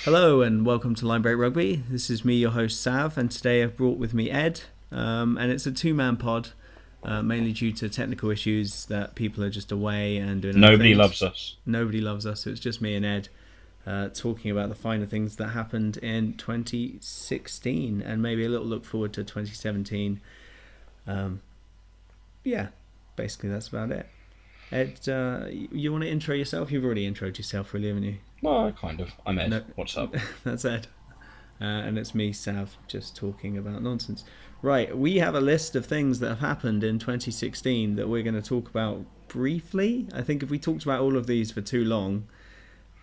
Hello and welcome to Linebreak Rugby. This is me, your host Sav, and today I've brought with me Ed, and it's a two-man pod, mainly due to technical issues that people are just away and doing other Nobody things. loves us. Nobody loves us, so it's just me and Ed talking about the finer things that happened in 2016 and maybe a little look forward to 2017. Yeah, basically that's about it. Ed, you want to intro yourself? You've already introed yourself, really, haven't you? Well, kind of. I'm Ed. No. What's up? That's Ed. And it's me, Sav, just talking about nonsense. Right, we have a list of things that have happened in 2016 that we're going to talk about briefly. I think if we talked about all of these for too long,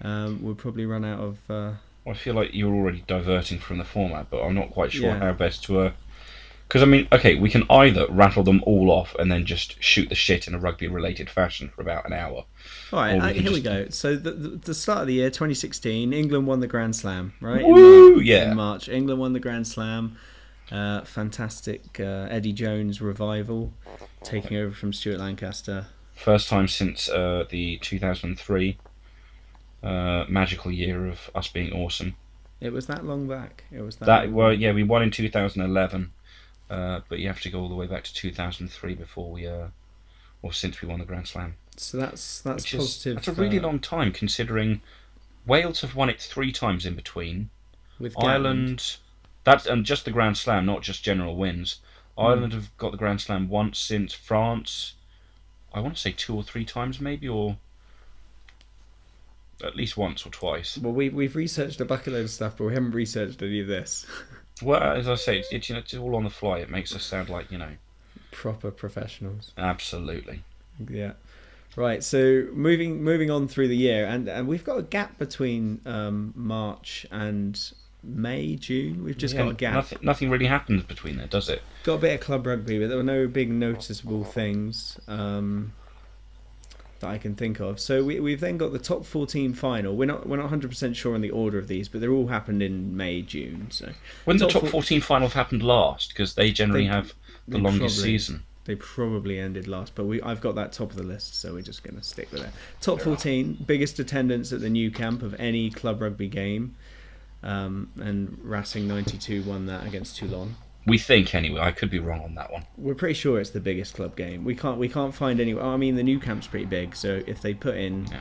we'll probably run out of... I feel like you're already diverting from the format, but I'm not quite sure Yeah. how best to... Because, I mean, okay, we can either rattle them all off and then just shoot the shit in a rugby-related fashion for about an hour. All right, Or we can here we just- go. So the start of the year, 2016, England won the Grand Slam, right? Woo! In Yeah. March. England won the Grand Slam. Fantastic Eddie Jones revival, taking over from Stuart Lancaster. First time since the 2003 magical year of us being awesome. It was that long back. It was that. long Well, back. yeah, we won in 2011, but you have to go all the way back to 2003 before we... or since we won the Grand Slam. So that's Which is, positive. that's a really long time considering Wales have won it 3 times in between. with Gatland. Ireland, that's and just the Grand Slam, not just general wins. Ireland have got the Grand Slam once since France. I want to say 2 or 3 times maybe, or at least once or twice. Well, we've researched a bucket load of stuff, but we haven't researched any of this. Well, as I say, it's all on the fly. It makes us sound like Proper professionals. absolutely. Yeah. Right. So moving on through the year, and we've got a gap between March and May, June. We've just Yeah, got a gap. Nothing really happens between there, does it? Got a bit of club rugby, but there were no big noticeable things that I can think of. So we've then got the top 14 final. We're not 100% sure on the order of these, but they're all happened in May, June. So When the Top top 14 final happened last, because they generally have the they longest probably- season. They probably ended last, but I've got that top of the list, so we're just going to stick with it. Top 14, biggest attendance at the new camp of any club rugby game, and Racing 92 won that against Toulon. We think anyway. I could be wrong on that one. We're pretty sure it's the biggest club game. We can't find any. I mean, the new camp's pretty big, so if they put in, Yeah.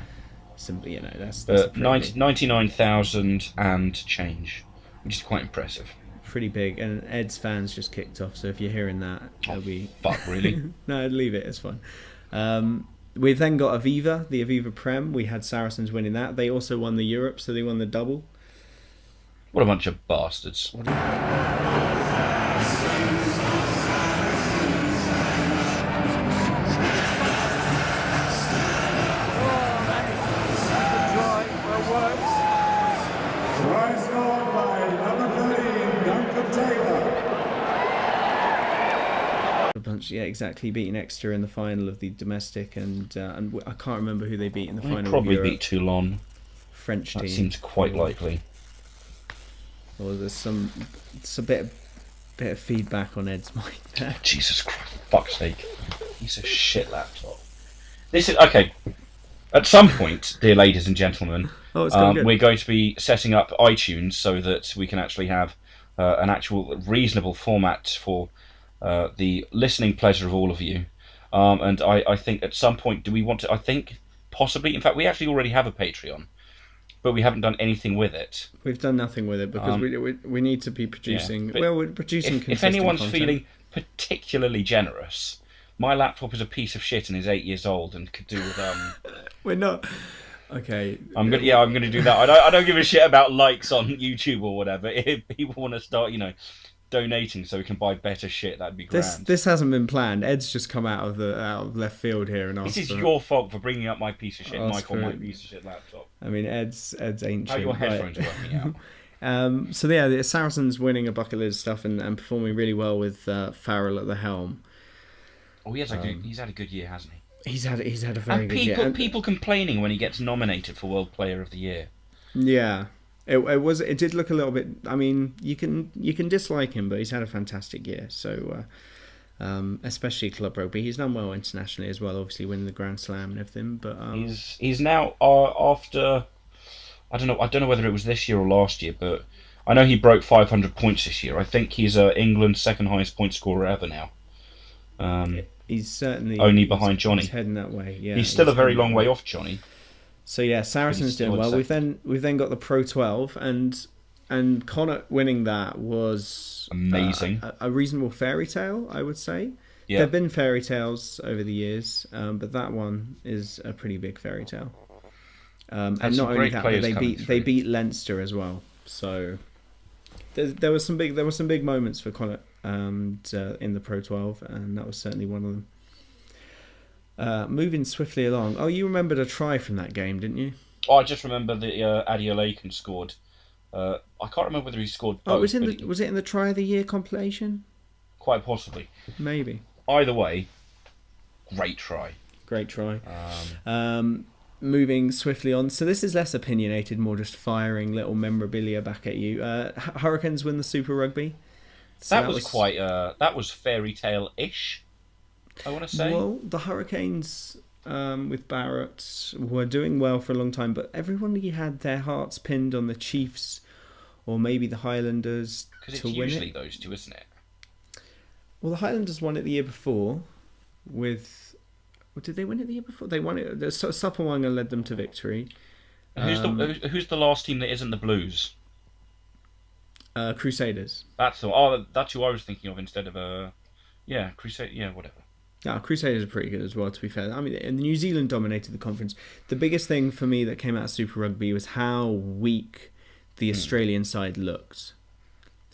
simply, that's a pretty 99,000 and change, which is quite impressive. pretty big. And Ed's fans just kicked off, so if you're hearing that, it'll be. Fuck, really? No, leave it. It's fine. We've then got Aviva, the Aviva Prem. We had Saracens winning that. They also won the Europe, so they won the double. What a bunch of bastards. Try scored by number 13, Duncan Taylor. A bunch, yeah, exactly. Beating Exeter in the final of the domestic, and I can't remember who they beat in the They final. probably of Europe. beat Toulon. French team. That seems quite likely. Or there's some. It's a bit of feedback on Ed's mic there. Jesus Christ, fuck's sake. Piece of shit laptop. This is... Okay. At some point, dear ladies and gentlemen, Oh, it's going good. we're going to be setting up iTunes so that we can actually have an actual reasonable format for the listening pleasure of all of you. And I think at some point, do we want to... I think possibly... In fact, we actually already have a Patreon, but we haven't done anything with it. We've done nothing with it because we need to be producing. but Well, we're producing. If consistent anyone's content. feeling particularly generous, my laptop is a piece of shit and is 8 years old and could do with We're not. Okay. I'm gonna do that. I don't give a shit about likes on YouTube or whatever. If people want to start, donating so we can buy better shit, that'd be grand. This hasn't been planned. Ed's just come out of left field here and asked. This is for- your fault for bringing up my piece of shit Ask mic on for my it. piece of shit laptop. I mean, Ed's ancient. How are your right? headphones working out? So yeah, the Saracens winning a bucket load of stuff and performing really well with Farrell at the helm. Oh, he's had a good year, hasn't he? He's had a very And good year. And- people complaining when he gets nominated for World Player of the Year. Yeah, it did look a little bit. I mean, you can dislike him, but he's had a fantastic year. So, especially club rugby, he's done well internationally as well. Obviously, winning the Grand Slam and everything. But He's now after I don't know whether it was this year or last year, but I know he broke 500 points this year. I think he's England's second highest point scorer ever now. He's certainly Only behind he's Johnny. heading that way. Yeah, He's still a he's very heading that long way off Johnny. So yeah, But he's Saracens still doing in well. second. We've then got the Pro 12, and Connacht winning that was Amazing. a reasonable fairy tale, I would say. Yeah. There've been fairy tales over the years, but that one is a pretty big fairy tale. And some not only great that, but players they coming beat through. Leinster as well. So there were some big moments for Connacht in the Pro 12, and that was certainly one of them. Moving swiftly along. Oh, you remembered a try from that game, didn't you? Oh, I just remember that Adeolaken scored. I can't remember whether he scored both. Oh, was it in the Try of the Year compilation? Quite possibly. Maybe. Either way, great try. Great try. Moving swiftly on. So this is less opinionated, more just firing little memorabilia back at you. Hurricanes win the Super Rugby. So that was fairy tale-ish, I want to say. Well, the Hurricanes with Barrett were doing well for a long time, but everyone had their hearts pinned on the Chiefs or maybe the Highlanders Because it's to win usually it. those two, isn't it? Well, the Highlanders won it the year before with... Did they win it the year before? They won it. Sapawanga led them to victory. Who's the last team that isn't the Blues? Crusaders. That's who I was thinking of instead of Crusade. Yeah, whatever. Crusaders are pretty good as well, to be fair. I mean, New Zealand dominated the conference. The biggest thing for me that came out of Super Rugby was how weak the Australian side looked.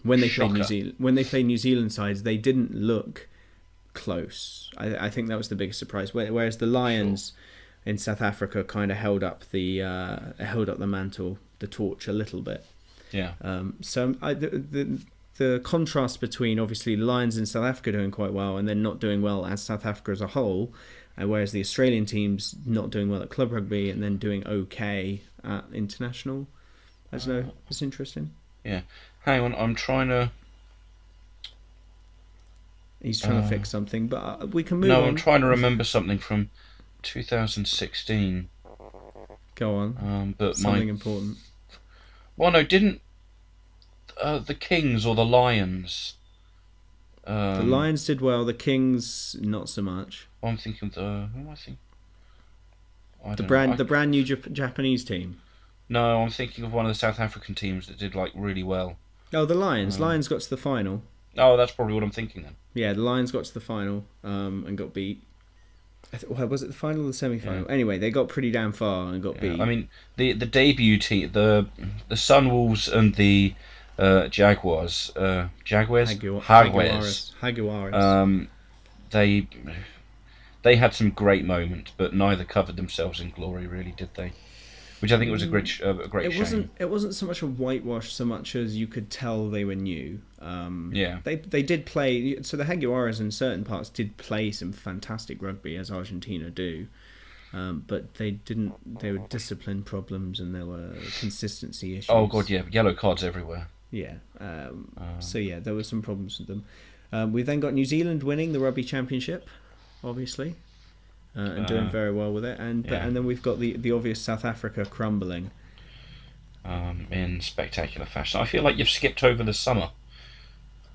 When they played New Zealand sides, they didn't look close. I think that was the biggest surprise. Whereas the Lions in South Africa kind of held up the mantle, the torch a little bit. Yeah. The contrast between obviously the Lions in South Africa doing quite well and then not doing well as South Africa as a whole, whereas the Australian teams not doing well at club rugby and then doing okay at international. I don't know. It's interesting. Yeah. Hang on, I'm trying to... He's trying to fix something, but we can move on. No, I'm trying to remember something from 2016. Go on. But something important. Well, no, didn't the Kings or the Lions... the Lions did well, the Kings not so much. I'm thinking who am I thinking? The brand new Japanese team. No, I'm thinking of one of the South African teams that did really well. Oh, the Lions. Lions got to the final. Oh, that's probably what I'm thinking then. Yeah, the Lions got to the final and got beat. Was it the final or the semi-final? Yeah. Anyway, they got pretty damn far and got beat. I mean, the debut team, the Sunwolves and the Jaguars, Jaguars. They had some great moments, but neither covered themselves in glory, really, did they? Which I think was a great shame. It wasn't so much a whitewash so much as you could tell they were new. They did play. So the Jaguars in certain parts did play some fantastic rugby, as Argentina do. But they didn't. There were discipline problems and there were consistency issues. Oh god, yeah, yellow cards everywhere. Yeah. So yeah, there were some problems with them. We then got New Zealand winning the Rugby Championship, obviously. And doing very well with it, and then we've got the obvious South Africa crumbling in spectacular fashion. I feel like you've skipped over the summer.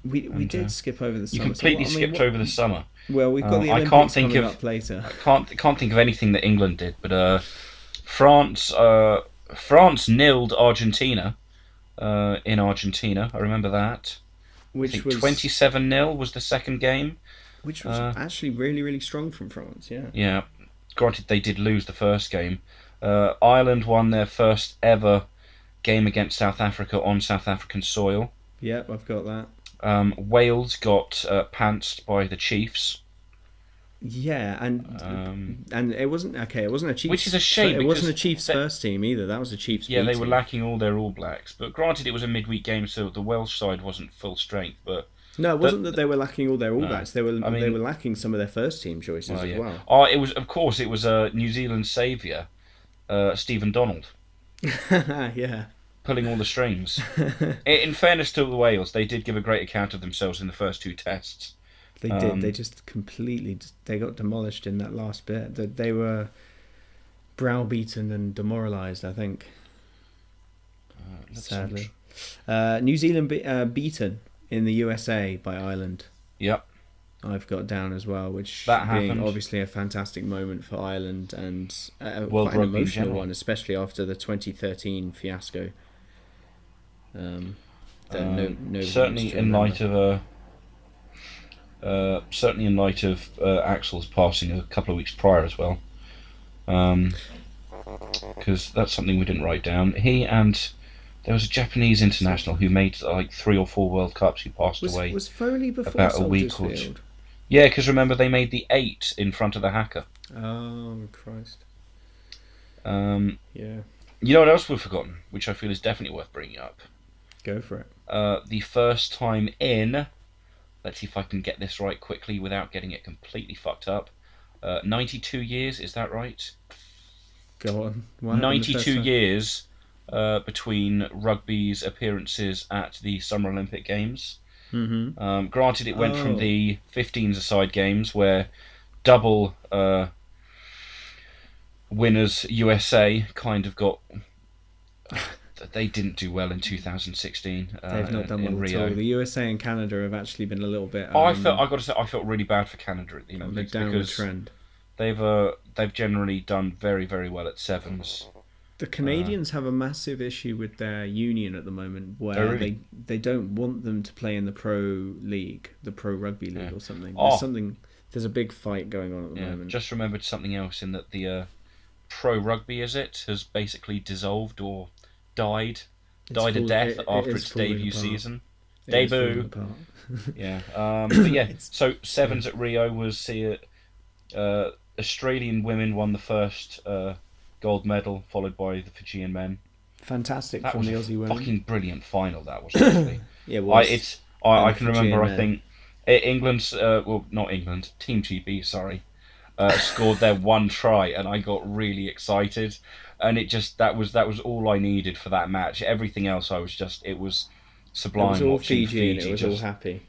We did skip over the summer. You completely skipped over the summer. Well, we've got the Olympics coming up later. I can't think of anything that England did, but France nilled Argentina in Argentina. I remember that. Which was 27-0 was the second game. Which was actually really, really strong from France, yeah. Yeah, granted they did lose the first game. Ireland won their first ever game against South Africa on South African soil. Yep, I've got that. Wales got pantsed by the Chiefs. Yeah, and it wasn't It wasn't a Chiefs. Which is a shame. It wasn't a Chiefs first team either. That was a Chiefs. Yeah, B they team. were lacking all their All Blacks. But granted, it was a midweek game, so the Welsh side wasn't full strength. But no, it wasn't that they were lacking all their All Blacks. They were lacking some of their first team choices as well. Oh, it was New Zealand saviour, Stephen Donald. Yeah. Pulling all the strings. In fairness to the Wales, they did give a great account of themselves in the first two tests. They did. They just completely. They got demolished in that last bit. They were browbeaten and demoralised, I think. Sadly. New Zealand beaten in the USA by Ireland. Yep. I've got down as well, which That being happened. obviously a fantastic moment for Ireland and World quite an rugby in emotional general. one, especially after the 2013 fiasco. That nobody wants Certainly to in remember. light of Axel's passing a couple of weeks prior as well, because that's something we didn't write down. He and there was a Japanese international who made like 3 or 4 World Cups who passed away Was Foley before about a Soldiers week or two. Field? Yeah, because remember they made the 8 in front of the haka. Oh Christ! Yeah. Yeah, You know what else we've forgotten, which I feel is definitely worth bringing up? go for it. The first time in, let's see if I can get this right quickly without getting it completely fucked up. 92 years, is that right? Go on. What happened the first 92 time? years between rugby's appearances at the Summer Olympic Games. Mm-hmm. Granted, it went from the 15s-a-side games where double winners USA kind of got. They didn't do well in 2016. They've not done in well at Rio. all. The USA and Canada have actually been a little bit. I got to say, I felt really bad for Canada at the on a Olympics downward because trend. they've generally done very, very well at sevens. The Canadians have a massive issue with their union at the moment, where really? they don't want them to play in the pro league, the pro rugby league or something. Oh. There's a big fight going on at the moment. Just remembered something else in that the pro rugby has basically dissolved or died a death after its debut season. Debut. Yeah. But yeah. So sevens at Rio was Australian women won the first gold medal, followed by the Fijian men. Fantastic That from was the a Aussie women. fucking brilliant final. That was actually. Yeah, it was. I can Fijian remember. men. I think England's not England, Team GB. Sorry. Scored their one try, and I got really excited, and that was all I needed for that match. Everything else, it was sublime. It was all watching Fiji, and it was just all happy.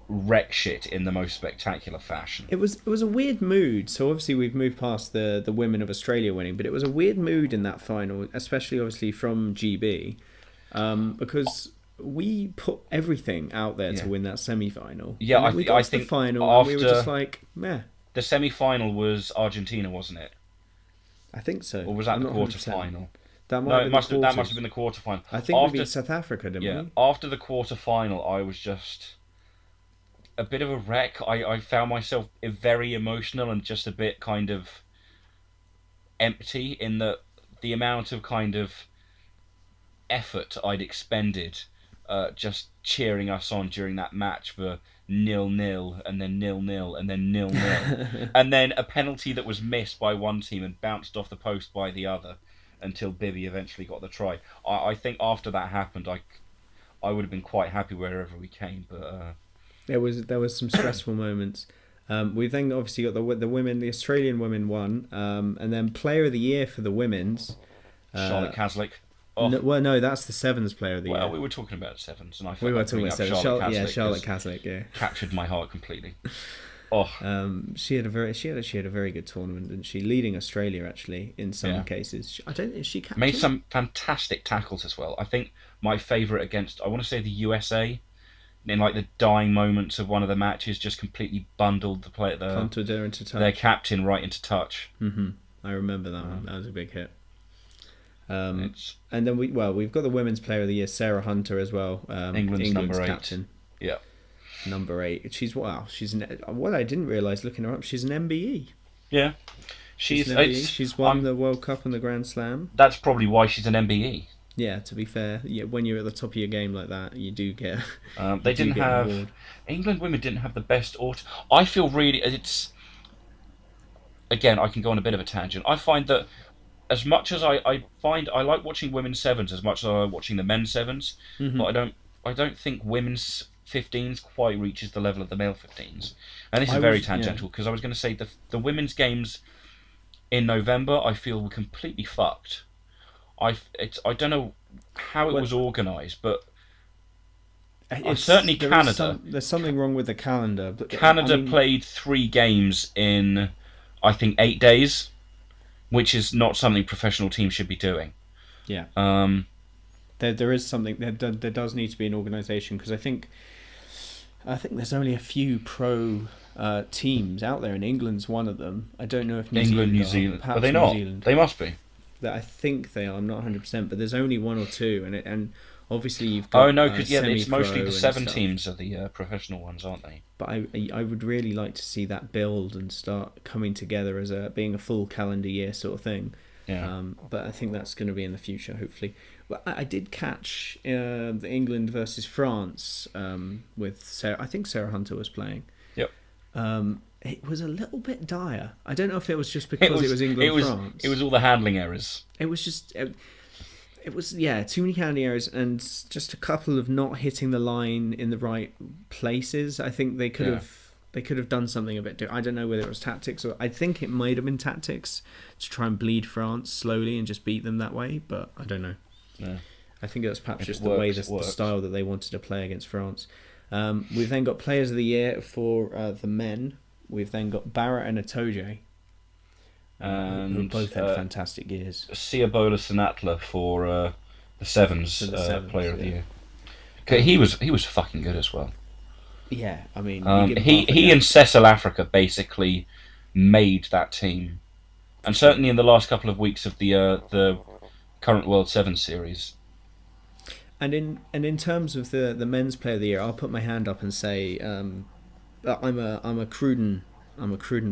wreck shit in the most spectacular fashion. It was a weird mood. So obviously we've moved past the women of Australia winning, but it was a weird mood in that final, especially obviously from GB, because we put everything out there to win that semi-final. Yeah, and then we got to the final, and we were just like, meh. The semi-final was Argentina, wasn't it? I think so. Or was that I'm the not 100%. quarter-final? That must have been the quarter-final. I think we beat South Africa, didn't we? After the quarter-final, I was just a bit of a wreck. I found myself very emotional and just a bit kind of empty in the amount of kind of effort I'd expended just cheering us on during that match for 0-0 and then 0-0 and then 0-0 and then a penalty that was missed by one team and bounced off the post by the other until Bibby eventually got the try. I think after that happened, I would have been quite happy wherever we came, but there was some stressful moments. We've then obviously got the women. The Australian women won, and then Player of the Year for the women's. Charlotte Caslick. No, that's the sevens Player of the Year. Well, we were talking about sevens, and I we were talking about sevens. Charlotte Caslick, captured my heart completely. She had a very good tournament, and she leading Australia actually in some cases. I don't think she captured. Made some fantastic tackles as well. I think my favourite against, I want to say the USA, in like the dying moments of one of the matches, just completely bundled punted her into touch. Their captain right into touch. Mm-hmm. I remember that one. That was a big hit. And then we've got the Women's Player of the Year, Sarah Hunter as well. England's number 8 captain. Yeah. Number 8. She's what I didn't realise looking her up. She's an MBE. Yeah. She's won the World Cup and the Grand Slam. That's probably why she's an MBE. Yeah, to be fair, when you're at the top of your game like that, you do get. They didn't have. England women didn't have the best I feel really it's. Again, I can go on a bit of a tangent. I find that as much as I like watching women's sevens as much as I like watching the men's sevens, but I don't think women's 15s quite reaches the level of the male 15s. And this is very tangential because I was going to say the women's games in November I feel were completely fucked. I don't know how it was organised, but certainly Canada. There's something wrong with the calendar. But Canada played 3 games in, I think, 8 days, which is not something professional teams should be doing. Yeah. there is something there does need to be an organisation, because I think there's only a few pro teams out there, and England's one of them. I don't know if New Zealand Are they not? They must be. That I think they are. I'm not 100%, but there's only one or two, and obviously you've got. Oh no, because it's mostly the 7 teams are the professional ones, aren't they? But I would really like to see that build and start coming together as being a full calendar year sort of thing. Yeah. But I think that's going to be in the future, hopefully. But I did catch the England versus France with Sarah. I think Sarah Hunter was playing. Yep. It was a little bit dire. I don't know if it was just because it was England France. It was all the handling errors. It was just. It was too many handling errors and just a couple of not hitting the line in the right places. I think they could have done something a bit different. I don't know whether it was tactics, or I think it might have been tactics to try and bleed France slowly and just beat them that way. But I don't know. Yeah. I think it was perhaps just the style that they wanted to play against France. We've then got Players of the Year for the men. We've then got Barrett and Itoje, who both had fantastic years. Siabola Sinatla for the Sevens, Player of the Year. Okay, he was fucking good as well. Yeah, I mean, he and Cecil Africa basically made that team, and certainly in the last couple of weeks of the current World Sevens series. And in terms of the men's Player of the Year, I'll put my hand up and say I'm a Cruden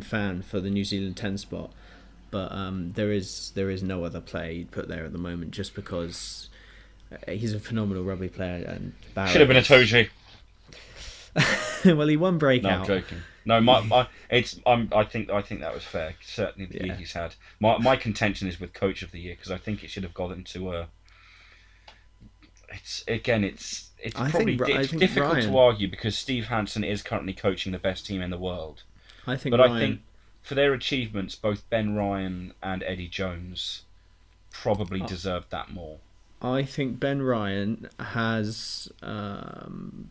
fan for the New Zealand 10 spot, but there is no other player you'd put there at the moment, just because he's a phenomenal rugby player. And Barrett should have been Itoje. Well, he won breakout. No, I'm joking. No, I think that was fair. Certainly the year he's had. My contention is with Coach of the Year, because I think it should have gotten to. It's probably difficult Ryan, to argue, because Steve Hansen is currently coaching the best team in the world. I think for their achievements, both Ben Ryan and Eddie Jones probably deserved that more. I think Ben Ryan has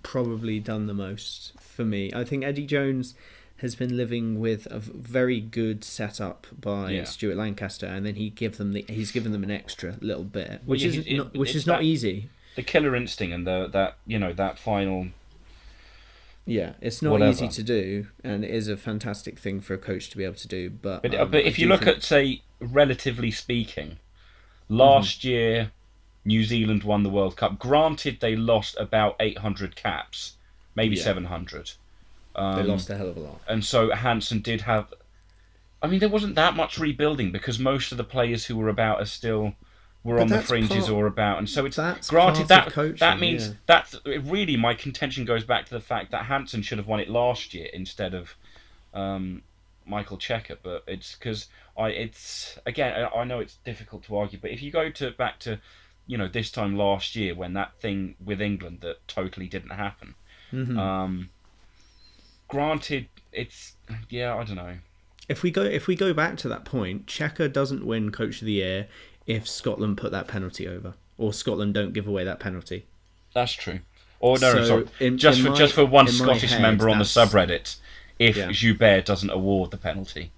probably done the most for me. I think Eddie Jones has been living with a very good setup by Stuart Lancaster, and then he's given them an extra little bit, which is not easy. The killer instinct and that final. Yeah, it's not easy to do, and it is a fantastic thing for a coach to be able to do. But if you look at, say, relatively speaking, last year New Zealand won the World Cup. Granted, they lost about 800 caps, maybe 700. They lost a hell of a lot. And so Hansen did have. I mean, there wasn't that much rebuilding, because most of the players who were about were on the fringes or about, and so it's granted that means that's really, my contention goes back to the fact that Hansen should have won it last year instead of Michael Checker. But it's because I know it's difficult to argue, but if you go back to this time last year, when that thing with England that totally didn't happen. Granted, it's I don't know. If we go back to that point, Checker doesn't win Coach of the Year if Scotland put that penalty over, or Scotland don't give away that penalty. That's true. Or sorry. Just for one Scottish member on the subreddit, if Joubert doesn't award the penalty.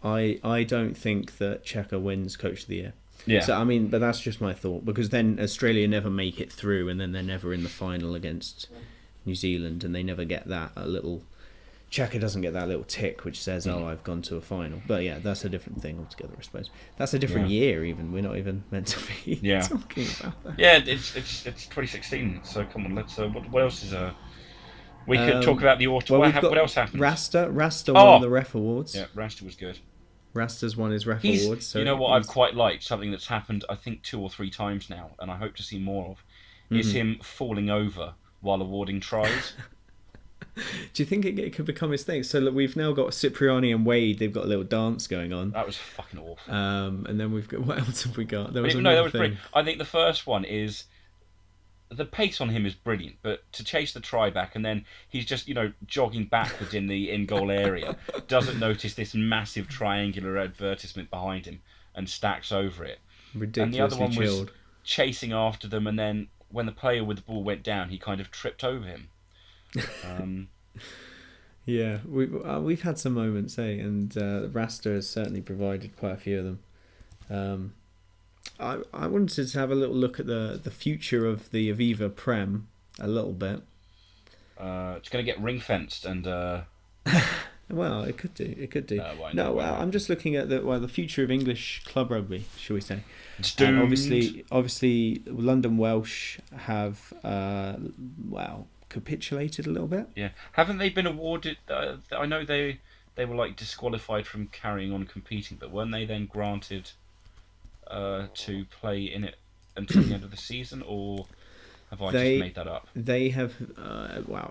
I don't think that Checker wins Coach of the Year. Yeah. So I mean, but that's just my thought, because then Australia never make it through, and then they're never in the final against New Zealand, and they never get that little. Checker doesn't get that little tick which says, "Oh, I've gone to a final." But yeah, that's a different thing altogether, I suppose. That's a different year. Even we're not even meant to be talking about that. Yeah, it's 2016. So come on, let's. What else is We could talk about the autumn. Well, what else happened? Rasta won the ref awards. Yeah, Rasta was good. Rasta's won his ref awards. So you know what I've quite liked, something that's happened I think 2 or 3 times now, and I hope to see more of, is him falling over while awarding tries. Do you think it could become his thing? So look, we've now got Cipriani and Wade. They've got a little dance going on. That was fucking awful. And then we've got, what else have we got? That was brilliant. I think the first one is, the pace on him is brilliant, but to chase the try back, and then he's just jogging backwards in the in-goal area, doesn't notice this massive triangular advertisement behind him, and stacks over it. Ridiculously and the other one chilled. was chasing after them, and then when the player with the ball went down, he kind of tripped over him. Yeah, we've had some moments, and Rasta has certainly provided quite a few of them. I wanted to have a little look at the future of the Aviva Prem a little bit. It's going to get ring fenced and. Well, it could do. It could do. Why No, not? well, I'm just looking at the future of English club rugby, shall we say? It's And doomed. obviously, London Welsh have capitulated a little bit. Yeah, haven't they been awarded? I know they were like disqualified from carrying on competing, but weren't they then granted to play in it until the end of the season, or have I just They made that up? they have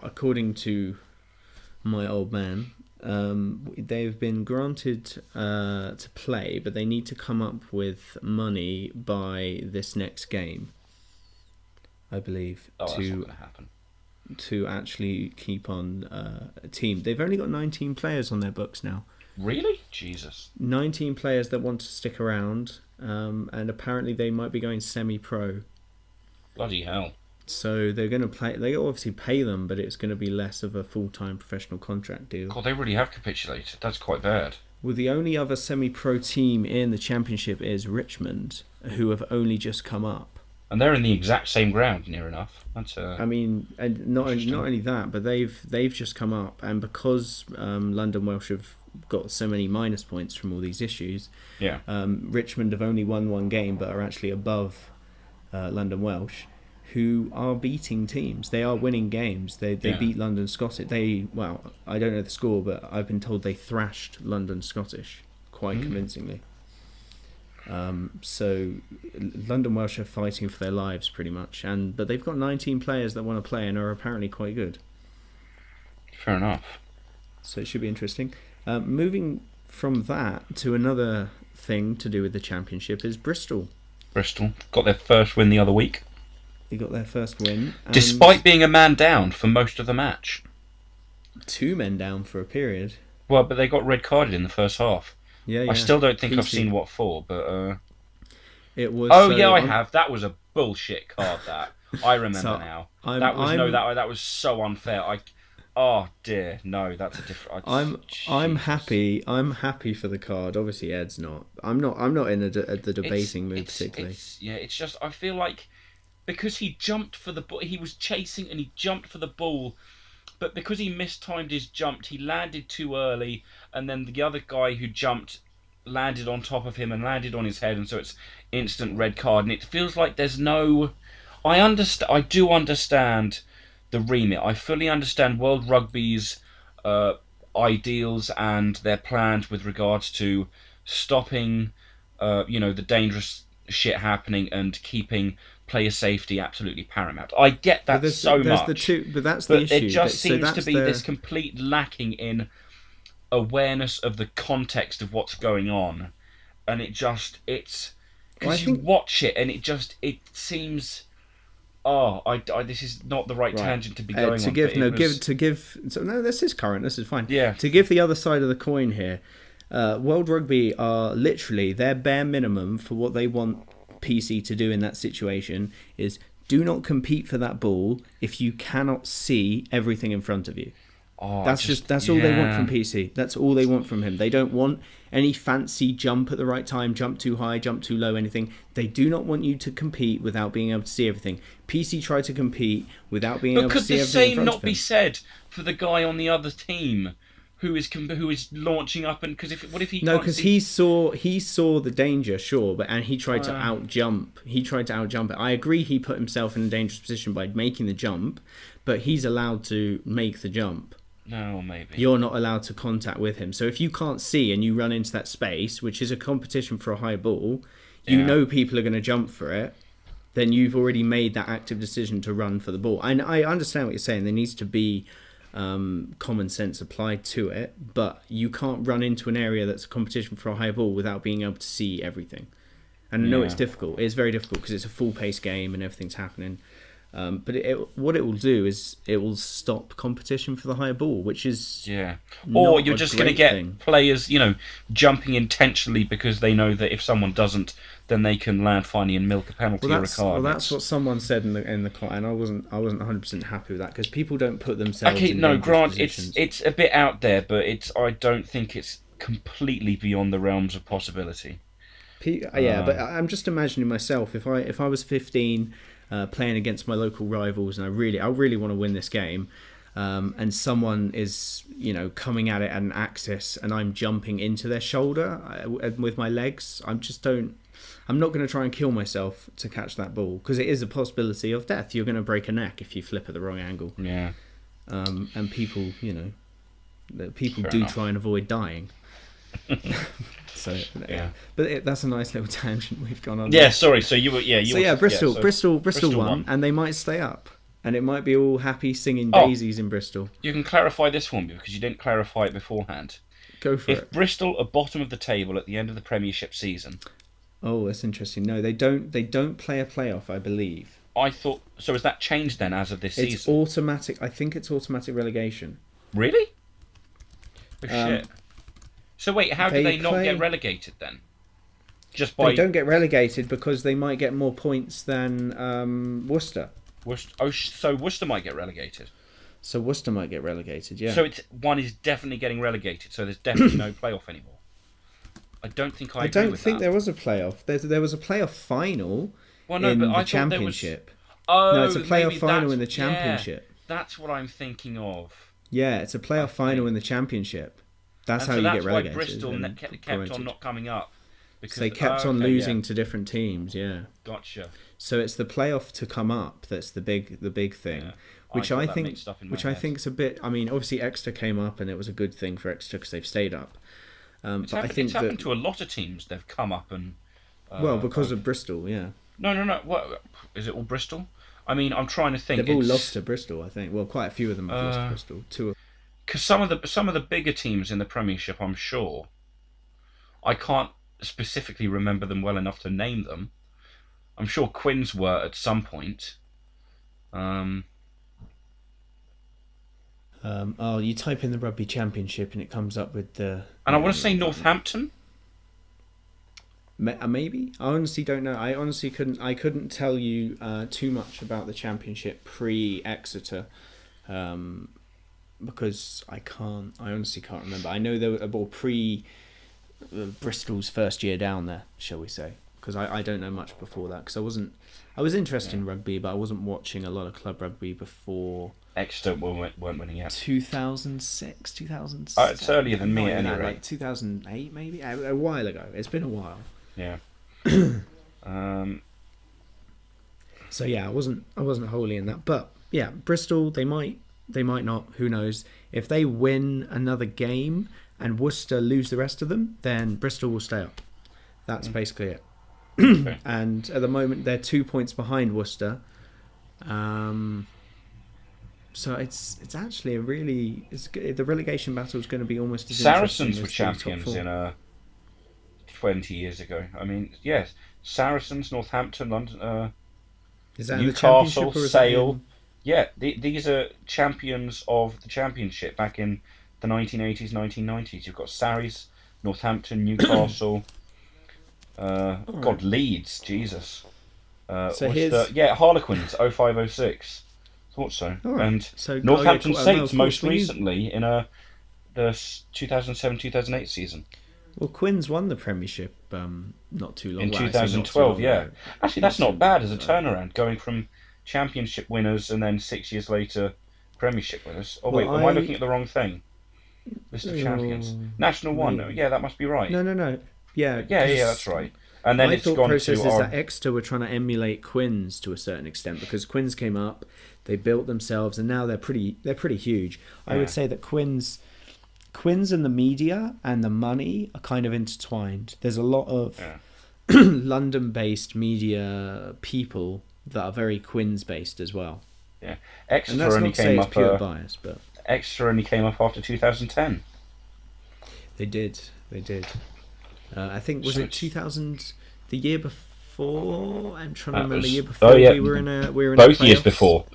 according to my old man, they've been granted to play, but they need to come up with money by this next game, I believe, Oh, that's not going to happen. to actually keep on a team. They've only got 19 players on their books now. Really? Jesus. 19 players that want to stick around, and apparently they might be going semi-pro. Bloody hell. So they're going to play. They obviously pay them, but it's going to be less of a full-time professional contract deal. God, they really have capitulated. That's quite bad. Well, the only other semi-pro team in the championship is Richmond, who have only just come up. And they're in the exact same ground, near enough. That's I mean, and not only that, but they've just come up, and because London Welsh have got so many minus points from all these issues, yeah. Richmond have only won one game, but are actually above London Welsh, who are beating teams. They are winning games. They beat London Scottish. I don't know the score, but I've been told they thrashed London Scottish quite convincingly. So London Welsh are fighting for their lives pretty much, but they've got 19 players that want to play and are apparently quite good. Fair enough. So it should be interesting. Moving from that to another thing to do with the championship is Bristol. Bristol got their first win the other week, They got their first win, and despite being a man down for most of the match. 2 men down for a period. Well, but they got red carded in the first half. Yeah. I still don't think I've PC. seen what for, but It was. oh so yeah, I on- have. That was a bullshit card. That I remember So, now. I'm- That was I'm- that was so unfair. Oh dear, no, that's a different. I'm Jesus. happy. I'm happy for the card. Obviously, Ed's not. I'm not in the debating mood particularly. It's just I feel like because he jumped for the ball, he was chasing and he jumped for the ball, but because he mistimed his jump, he landed too early, and then the other guy who jumped landed on top of him and landed on his head, and so it's instant red card. And it feels like there's no. I do understand the remit. I fully understand World Rugby's ideals and their plans with regards to stopping, the dangerous shit happening and keeping player safety absolutely paramount. I get that But so much. but that's the But issue. it just So seems that's to be this complete lacking in awareness of the context of what's going on, and it's Well, I because you think- watch it and it seems. Oh, this is not the right tangent to be going on. This is current. This is fine. Yeah. To give the other side of the coin here, World Rugby are literally their bare minimum for what they want PC to do in that situation is do not compete for that ball if you cannot see everything in front of you. Oh, That's all they want from PC. That's all they want from him. They don't want any fancy jump at the right time, jump too high, jump too low, anything. They do not want you to compete without being able to see everything. PC tried to compete without being able to see everything in But could the same front of not be him. said for the guy on the other team who is launching up? And what if he No, can't because see? he saw the danger, sure, and he tried to out jump. He tried to out jump it. I agree. He put himself in a dangerous position by making the jump, but he's allowed to make the jump. No, maybe. You're not allowed to contact with him. So if you can't see and you run into that space, which is a competition for a high ball, you know people are going to jump for it, then you've already made that active decision to run for the ball. And I understand what you're saying. There needs to be common sense applied to it, but you can't run into an area that's a competition for a high ball without being able to see everything. And I know it's difficult. It's very difficult because it's a full-paced game and everything's happening. But what it will do is it will stop competition for the high ball, which is or you're a just going to great get thing. players, jumping intentionally because they know that if someone doesn't, then they can land finally and milk a penalty or a card. That's what someone said in the call, and I wasn't 100% happy with that because people don't put themselves. Okay, in no, dangerous Grant, positions. it's a bit out there, but I don't think it's completely beyond the realms of possibility. Yeah, but I'm just imagining myself if I was 15, playing against my local rivals, and I really want to win this game, and someone is coming at it at an axis, and I'm jumping into their shoulder with my legs. I'm not going to try and kill myself to catch that ball, because it is a possibility of death. You're going to break a neck if you flip at the wrong angle. Yeah. And people, people Fair do enough. try and avoid dying. So Yeah. but that's a nice little tangent we've gone on. Yeah, sorry. So you were Bristol Bristol won, won. and they might stay up, and it might be all happy singing Oh. daisies in Bristol. You can clarify this for me because you didn't clarify it beforehand. Go for If it. Bristol are bottom of the table at the end of the Premiership season, Oh, that's interesting. No, they don't. They don't play a playoff, I believe. I thought. So has that changed then as of this It's season? automatic. I think it's automatic relegation. Really? Oh, shit. So wait, how do they they not play- get relegated then? Just by They don't get relegated because they might get more points than Worcester. Worcester? Oh, so Worcester might get relegated. So Worcester might get relegated. Yeah. So one is definitely getting relegated. So there's definitely no playoff anymore. I don't think I. I agree don't with think that. there was a playoff. There was a playoff final Well, no, in but the I thought there was. championship. Oh, No, it's a playoff maybe final in the that's- championship. Yeah, that's what I'm thinking of. Yeah, it's a playoff final in the championship. That's And how so you that's get why relegated. Bristol and kept promoted. on not coming up. Because So they kept on okay, losing yeah. to different teams. Yeah. Gotcha. So it's the playoff to come up that's the big thing, Yeah. which got I that think mixed up in my which I head. think's a bit. I mean, obviously Exeter came up, and it was a good thing for Exeter because they've stayed up. But I think It's happened that to a lot of teams. They've come up and. because of Bristol, yeah, No. What is it? All Bristol? I mean, I'm trying to think. they've all lost to Bristol. I think. Well, quite a few of them have lost to Bristol. Two. Because some of the bigger teams in the Premiership, I'm sure. I can't specifically remember them well enough to name them. I'm sure Quins were at some point. You type in the Rugby Championship and it comes up with the. And I want to say Northampton. Maybe. I honestly don't know. I honestly couldn't. I couldn't tell you too much about the championship pre Exeter, because I can't. I honestly can't remember. I know there were pre Bristol's first year down there, shall we say? Because I don't know much before that. Because I wasn't. I was interested in rugby, but I wasn't watching a lot of club rugby before Exeter weren't winning yet. 2006, 2007. Oh, it's earlier than me at any rate. Like 2008, maybe a while ago. It's been a while. Yeah. So yeah, I wasn't wholly in that, but yeah, Bristol they might not. Who knows? If they win another game and Worcester lose the rest of them, then Bristol will stay up. That's basically it. Okay. And at the moment, they're 2 points behind Worcester. So it's actually the relegation battle is going to be almost as Saracens interesting were as the top champions four. in 20 years ago. I mean, yes, Saracens, Northampton, London, Is that in the Newcastle, championship or is that Sale. in- Yeah, these are champions of the championship back in the 1980s, 1990s. You've got Sarries, Northampton, Newcastle. Leeds, Jesus. Harlequins, 0506. Thought so. All right. And So, Northampton no, of Saints course, most we knew- recently in the 2007-2008 season. Well, Quins won the Premiership not too long In well, I say not too 2012, long yeah. ago. Actually, that's not bad as a turnaround, going from championship winners and then 6 years later Premiership winners. Oh, wait, Well, am I looking at the wrong thing? List of champions. National one. maybe. Yeah, that must be right. No. Yeah, Yeah, that's right. And then My it's thought gone process to is our... that Exeter were trying to emulate Quins to a certain extent because Quins came up, they built themselves, and now they're pretty huge. I would say that Quins and the media and the money are kind of intertwined. There's a lot of London-based media people that are very Quins-based as well. Yeah, And Exeter that's only not to say came it's up. pure bias, but Exeter only came up after 2010. they did. I think was So it it's- 2000 the year before? I'm trying to That remember the was- year before. oh, yeah, we were in a Both years playoffs. before,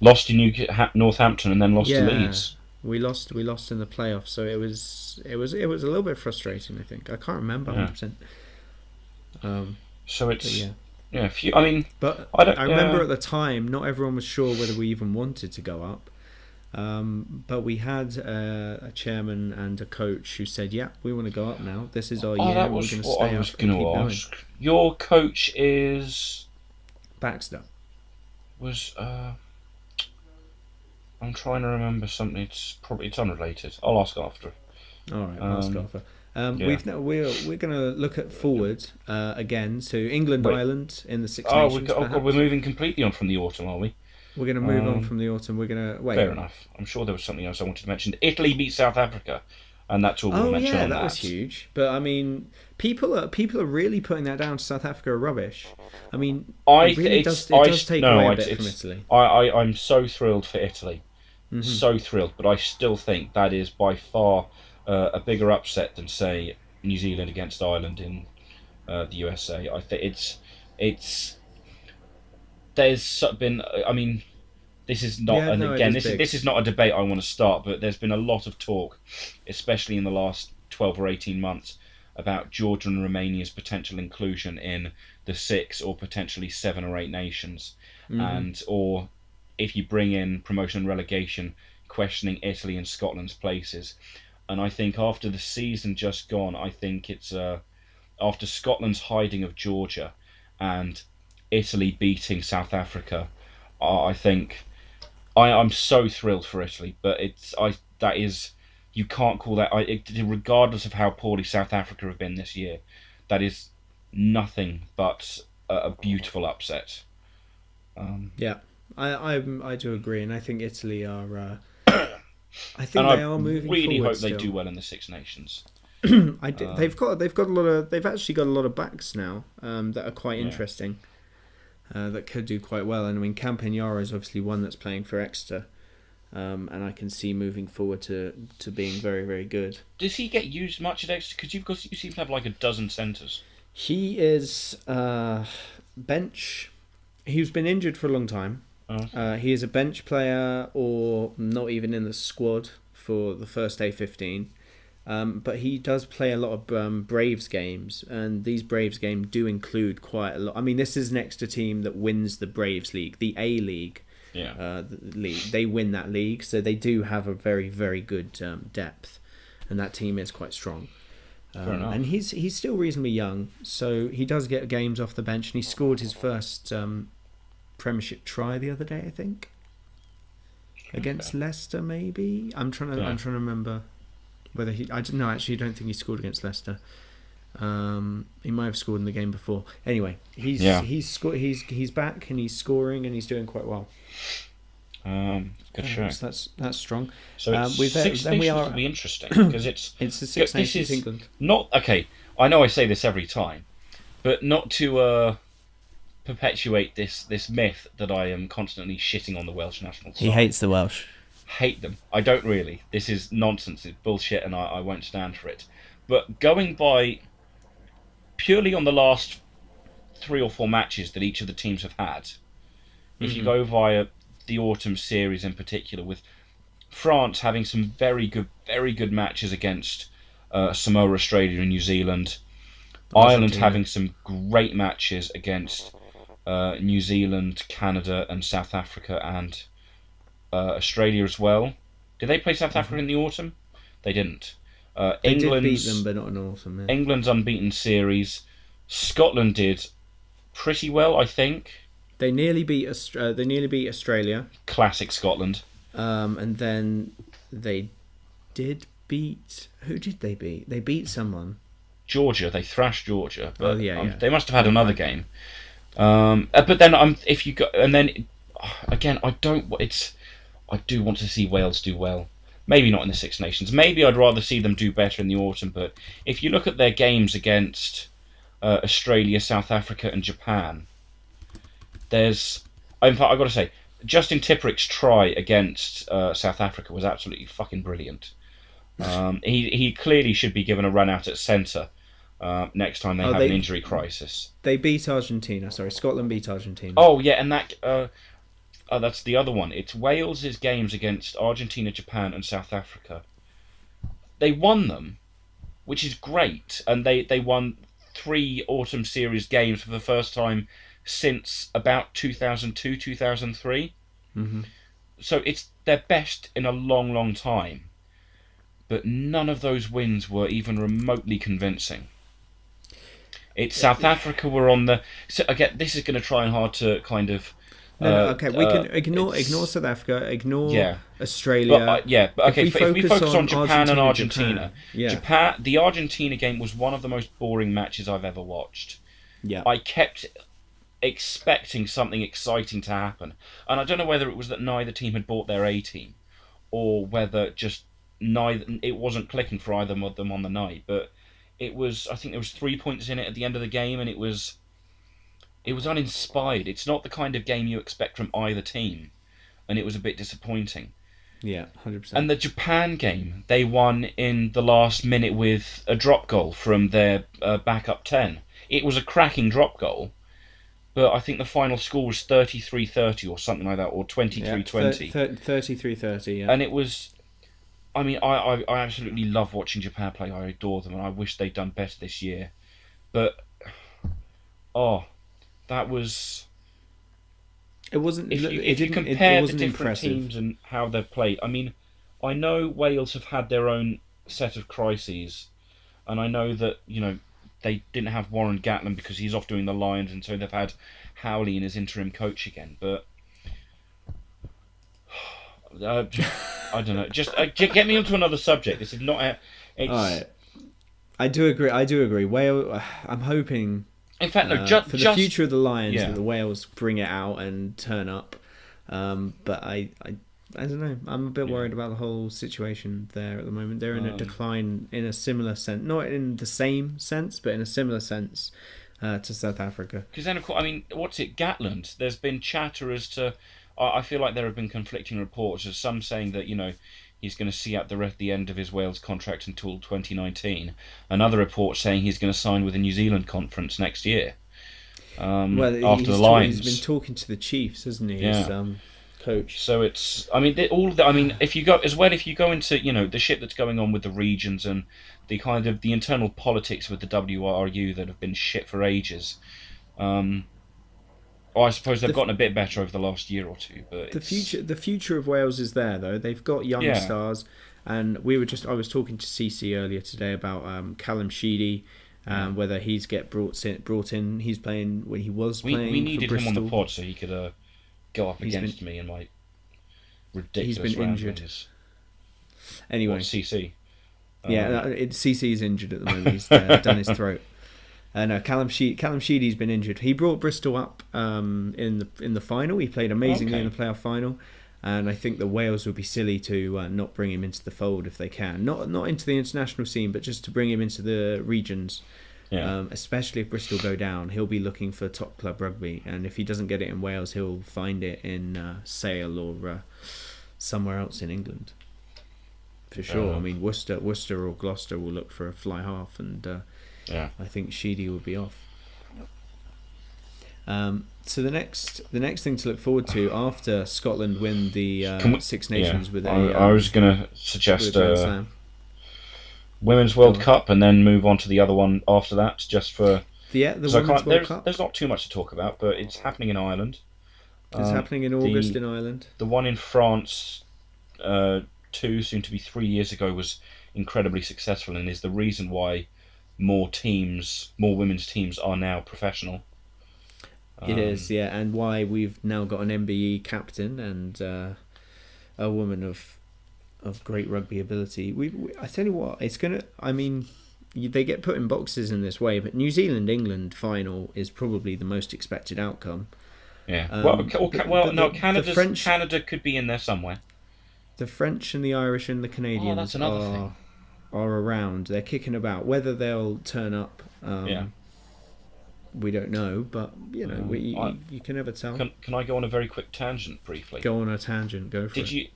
lost to Northampton and then lost to Yeah. Leeds. We lost in the playoffs, so it was a little bit frustrating. I think I can't remember 100%. So it's yeah. I mean, But I don't- I remember at the time, not everyone was sure whether we even wanted to go up. But we had a chairman and a coach who said, "Yeah, we want to go up now. This is our Oh, year, that and we're was going to what stay I was up and going keep to going." ask. Your coach Baxter. was. I'm trying to remember something. It's unrelated. I'll ask after. All right, ask Arthur. Yeah. We're going to look at forward again to England, Wait. Ireland in the Six Oh, Nations. God, Perhaps we're moving completely on from the autumn, are we? we're going to move on from the autumn. We're going to wait. Fair enough. I'm sure there was something else I wanted to mention. Italy beat South Africa, and that's all we'll Oh mention yeah, on that was huge. But I mean, people are really putting that down to South Africa are rubbish. I mean, it really does take away a bit from Italy. I'm so thrilled for Italy, so thrilled. But I still think that is by far a bigger upset than say New Zealand against Ireland in the USA. I think it's there's been. I mean, this is not, Yeah, and no, it again, is big. this is not a debate I want to start, but there's been a lot of talk, especially in the last 12 or 18 months, about Georgia and Romania's potential inclusion in the 6 or potentially 7 or 8 nations, and or if you bring in promotion and relegation, questioning Italy and Scotland's places. And I think after the season just gone, I think it's after Scotland's hiding of Georgia and Italy beating South Africa, I think I'm so thrilled for Italy, but that is, you can't call that regardless of how poorly South Africa have been this year, that is nothing but a beautiful upset. Yeah, I do agree, and I think Italy are. I think And they I are moving really forward hope they still. do well in the Six Nations. They've got a lot of. They've actually got a lot of backs now that are quite interesting. That could do quite well, and I mean Campagnaro is obviously one that's playing for Exeter, and I can see moving forward to being very, very good. Does he get used much at Exeter? Because you seem to have like a dozen centres. He is bench. He's been injured for a long time. He is a bench player or not even in the squad for the first A15. But he does play a lot of Braves games, and these Braves games do include quite a lot. I mean, this is an Exeter team that wins the Braves League, the A League. Yeah. The league. They win that league, so they do have a very, very good depth, and that team is quite strong. And he's still reasonably young, so he does get games off the bench, and he scored his first Premiership try the other day, I think, against Leicester. Maybe I'm trying to remember whether he. I don't know. Actually, I don't think he scored against Leicester. He might have scored in the game before. Anyway, he's back and he's scoring and he's doing quite well. Good show. So that's strong. So Six Nations will be interesting because it's the Six Nations England. Not okay. I know I say this every time, but not to perpetuate this myth that I am constantly shitting on the Welsh national side. He hates the Welsh. Hate them. I don't really. This is nonsense. It's bullshit, and I won't stand for it. But going by purely on the last 3 or 4 matches that each of the teams have had, if you go via the autumn series in particular, with France having some very good matches against Samoa, Australia, and New Zealand, Ireland having some great matches against New Zealand, Canada, and South Africa, and Australia as well. Did they play South Africa in the autumn? They didn't. They did beat them, but not in autumn. Yeah. England's unbeaten series. Scotland did pretty well, I think. They nearly beat Australia. Classic Scotland. And then they did beat. Who did they beat? They beat someone. Georgia. They thrashed Georgia. But, yeah. They must have had another game. But then if you go, and then again, I do want to see Wales do well. Maybe not in the Six Nations. Maybe I'd rather see them do better in the autumn. But if you look at their games against Australia, South Africa, and Japan, in fact, I've got to say, Justin Tipperick's try against South Africa was absolutely fucking brilliant. He clearly should be given a run out at centre next time they have an injury crisis. They beat Argentina. Sorry, Scotland beat Argentina. Oh yeah, and that's the other one. It's Wales's games against Argentina, Japan, and South Africa. They won them, which is great, and they won 3 autumn series games for the first time since about 2002, 2003. So it's their best in a long, long time. But none of those wins were even remotely convincing. It's South Africa were on the. So again, this is going to try and hard to kind of. No, okay. We can ignore It's South Africa, ignore yeah, Australia. but If okay. we If we focus on Japan and Japan, Argentina, yeah, the Argentina game was one of the most boring matches I've ever watched. yeah, I kept expecting something exciting to happen, and I don't know whether it was that neither team had bought their A team, or whether just neither it wasn't clicking for either of them on the night. But it was. I think there was 3 points in it at the end of the game, and it was uninspired. It's not the kind of game you expect from either team, and it was a bit disappointing. yeah, 100%. And the Japan game, they won in the last minute with a drop goal from their backup 10. It was a cracking drop goal, but I think the final score was 33-30 or something like that, or 23-20. 33-30, yeah. And it was. I mean, I absolutely love watching Japan play. I adore them, and I wish they'd done better this year. But, oh, that was. It wasn't. If you It compare the wasn't different impressive. teams and how they've played, I mean, I know Wales have had their own set of crises, and I know that they didn't have Warren Gatland because he's off doing the Lions, and so they've had Howley in as interim coach again. But I don't know. Just get me onto another subject. This is not. It's. All right. I do agree. Wales. I'm hoping. In fact, no. For the future of the Lions, yeah. that the Wales bring it out and turn up. But I don't know. I'm a bit worried about the whole situation there at the moment. They're in a decline in a similar sense, not in the same sense, but in a similar sense to South Africa. Because then, of course, I mean, what's it? Gatland. There's been chatter as to. I feel like there have been conflicting reports. There's some saying that he's going to see out the end of his Wales contract until 2019. Another report saying he's going to sign with the New Zealand Conference next year. After the Lions, he's been talking to the Chiefs, hasn't he? Yeah. His coach. So it's. I mean, if you go into the shit that's going on with the regions and the kind of the internal politics with the WRU that have been shit for ages. I suppose they've gotten a bit better over the last year or two, but the future of Wales is there though. They've got young stars, and I was talking to CC earlier today about Callum Sheedy, whether he's brought in. He's playing when he was playing. We needed for him on Bristol. the pod so he could go up against me in my ridiculous. He's been injured. Anyway, CC. CC's injured at the moment. He's done his throat. No, Callum Sheedy's been injured. He brought Bristol up in the final. He played amazingly in the playoff final, and I think the Wales would be silly to not bring him into the fold if they can. Not into the international scene, but just to bring him into the regions. Yeah. Especially if Bristol go down, he'll be looking for top club rugby, and if he doesn't get it in Wales, he'll find it in Sale or somewhere else in England. For sure. I mean, Worcester or Gloucester will look for a fly half, and. I think Sheedy will be off. So the next thing to look forward to after Scotland win the Six Nations with I was going to suggest Slam. Women's World Cup and then move on to the other one after that, just for the Women's World Cup. There's not too much to talk about, but it's happening in Ireland. It's happening in August in Ireland. The one in France, 2, soon to be 3 years ago, was incredibly successful and is the reason why more women's teams are now professional. It is, yeah, and why we've now got an MBE captain and a woman of great rugby ability. I tell you what, it's gonna. I mean, they get put in boxes in this way, but New Zealand England final is probably the most expected outcome. Yeah. Canada could be in there somewhere. The French and the Irish and the Canadians that's another thing. Are around. They're kicking about. Whether they'll turn up, we don't know. But you can never tell. Can I go on a very quick tangent briefly? Go on a tangent. Go for it.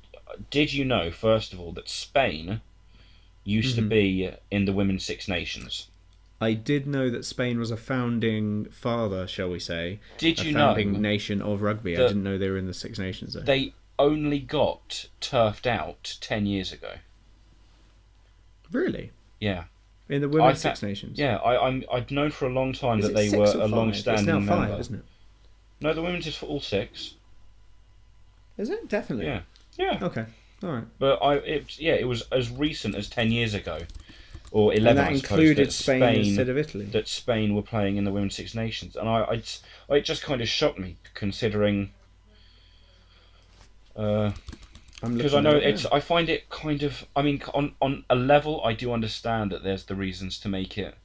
Did you know, first of all, that Spain used to be in the Women's Six Nations? I did know that Spain was a founding father, shall we say? Did you know? A founding nation of rugby. I didn't know they were in the Six Nations though. They only got turfed out 10 years ago. Really? Yeah. In the Women's Six Nations? Yeah, I've known for a long time that they were a long-standing member. It's now 5, isn't it? No, the women's is for all 6. Is it? Definitely. Yeah, yeah. Okay. All right. But it was as recent as 10 years ago, or 11, And that I suppose, included Spain instead of Italy. that Spain were playing in the Women's Six Nations, and it just kind of shocked me considering. Because I know I find it kind of. I mean, on a level, I do understand that there's the reasons to make it.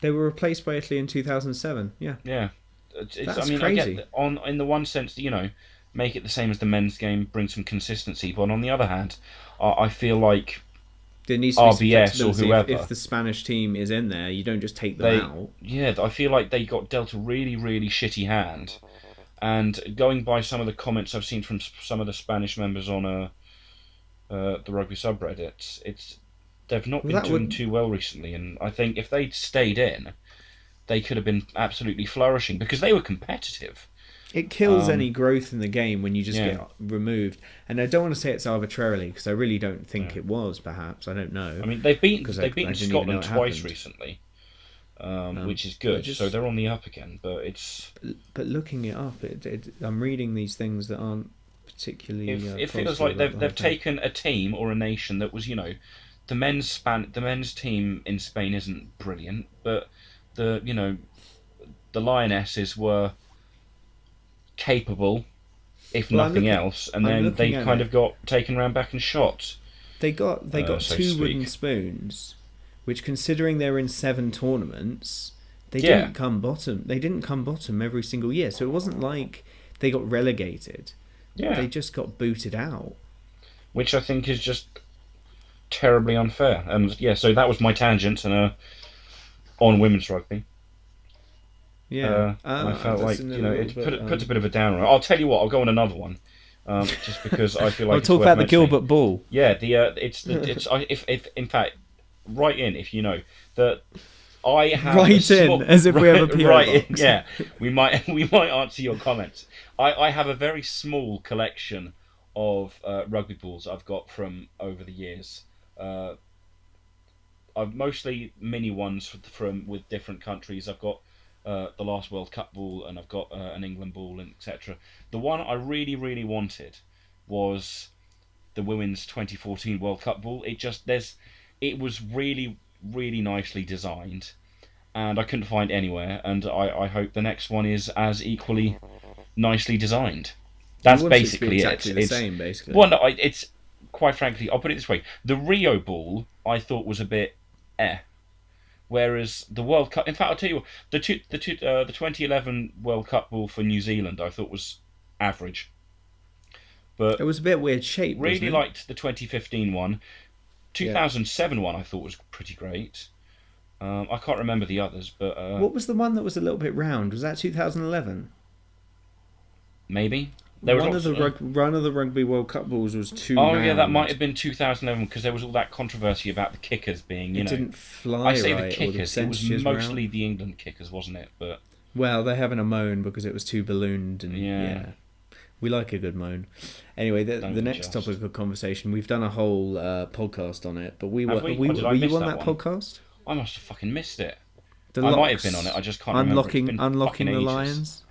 They were replaced by Italy in 2007. Yeah. Yeah, That's I mean, crazy. I get in the one sense, make it the same as the men's game, bring some consistency. But on the other hand, I feel like There needs to be some RBS or flexibility. whoever, If the Spanish team is in there, you don't just take them out. yeah, I feel like they got dealt a really, really shitty hand. And going by some of the comments I've seen from some of the Spanish members on the rugby subreddit, they've not been doing too well recently. And I think if they'd stayed in, they could have been absolutely flourishing because they were competitive. It kills any growth in the game when you just get removed. And I don't want to say it's arbitrarily because I really don't think it was. Perhaps I don't know. I mean, they've beaten Scotland twice recently, which is good. So they're on the up again. But looking it up, I'm reading these things that aren't particularly. It feels like they've taken a team or a nation that was, the men's team in Spain isn't brilliant, but the Lionesses were capable, if nothing else, and then they kind of got taken round back and shot. They got so two wooden spoons, which, considering they're in 7 tournaments, they didn't come bottom. They didn't come bottom every single year, so it wasn't like they got relegated. Yeah, they just got booted out, which I think is just terribly unfair. And so that was my tangent on women's rugby. Yeah, I felt like it puts a bit of a downer. I'll tell you what, I'll go on another one, just because I feel like I'll talk about the Gilbert Ball. Yeah, if in fact, write in if you know that I have as if we have a PO box. Yeah, we might answer your comments. I have a very small collection of rugby balls I've got from over the years. I've mostly mini ones from with different countries. I've got the last World Cup ball, and I've got an England ball, and etc. The one I really, really wanted was the women's 2014 World Cup ball. It was really, really nicely designed, and I couldn't find anywhere. And I hope the next one is as equally nicely designed. That's basically exactly the same, basically. Well, no, it's quite frankly, I'll put it this way: the Rio ball I thought was a bit whereas the World Cup, in fact, I'll tell you what, the 2011 World Cup ball for New Zealand I thought was average. But it was a bit weird shape. Really liked the 2015 one. 2007 one I thought was pretty great. I can't remember the others, but what was the one that was a little bit round? Was that 2011? Maybe. One of the Rugby World Cup balls was too round. Oh yeah, that might have been 2011 because there was all that controversy about the kickers being, it didn't fly. I say right, the kickers. It was mostly the England kickers, wasn't it? But they're having a moan because it was too ballooned, and we like a good moan. Anyway, the next topic of conversation, we've done a whole podcast on it, but were you on that podcast? I must have fucking missed it. I might have been on it. I just can't remember. Unlocking the lions.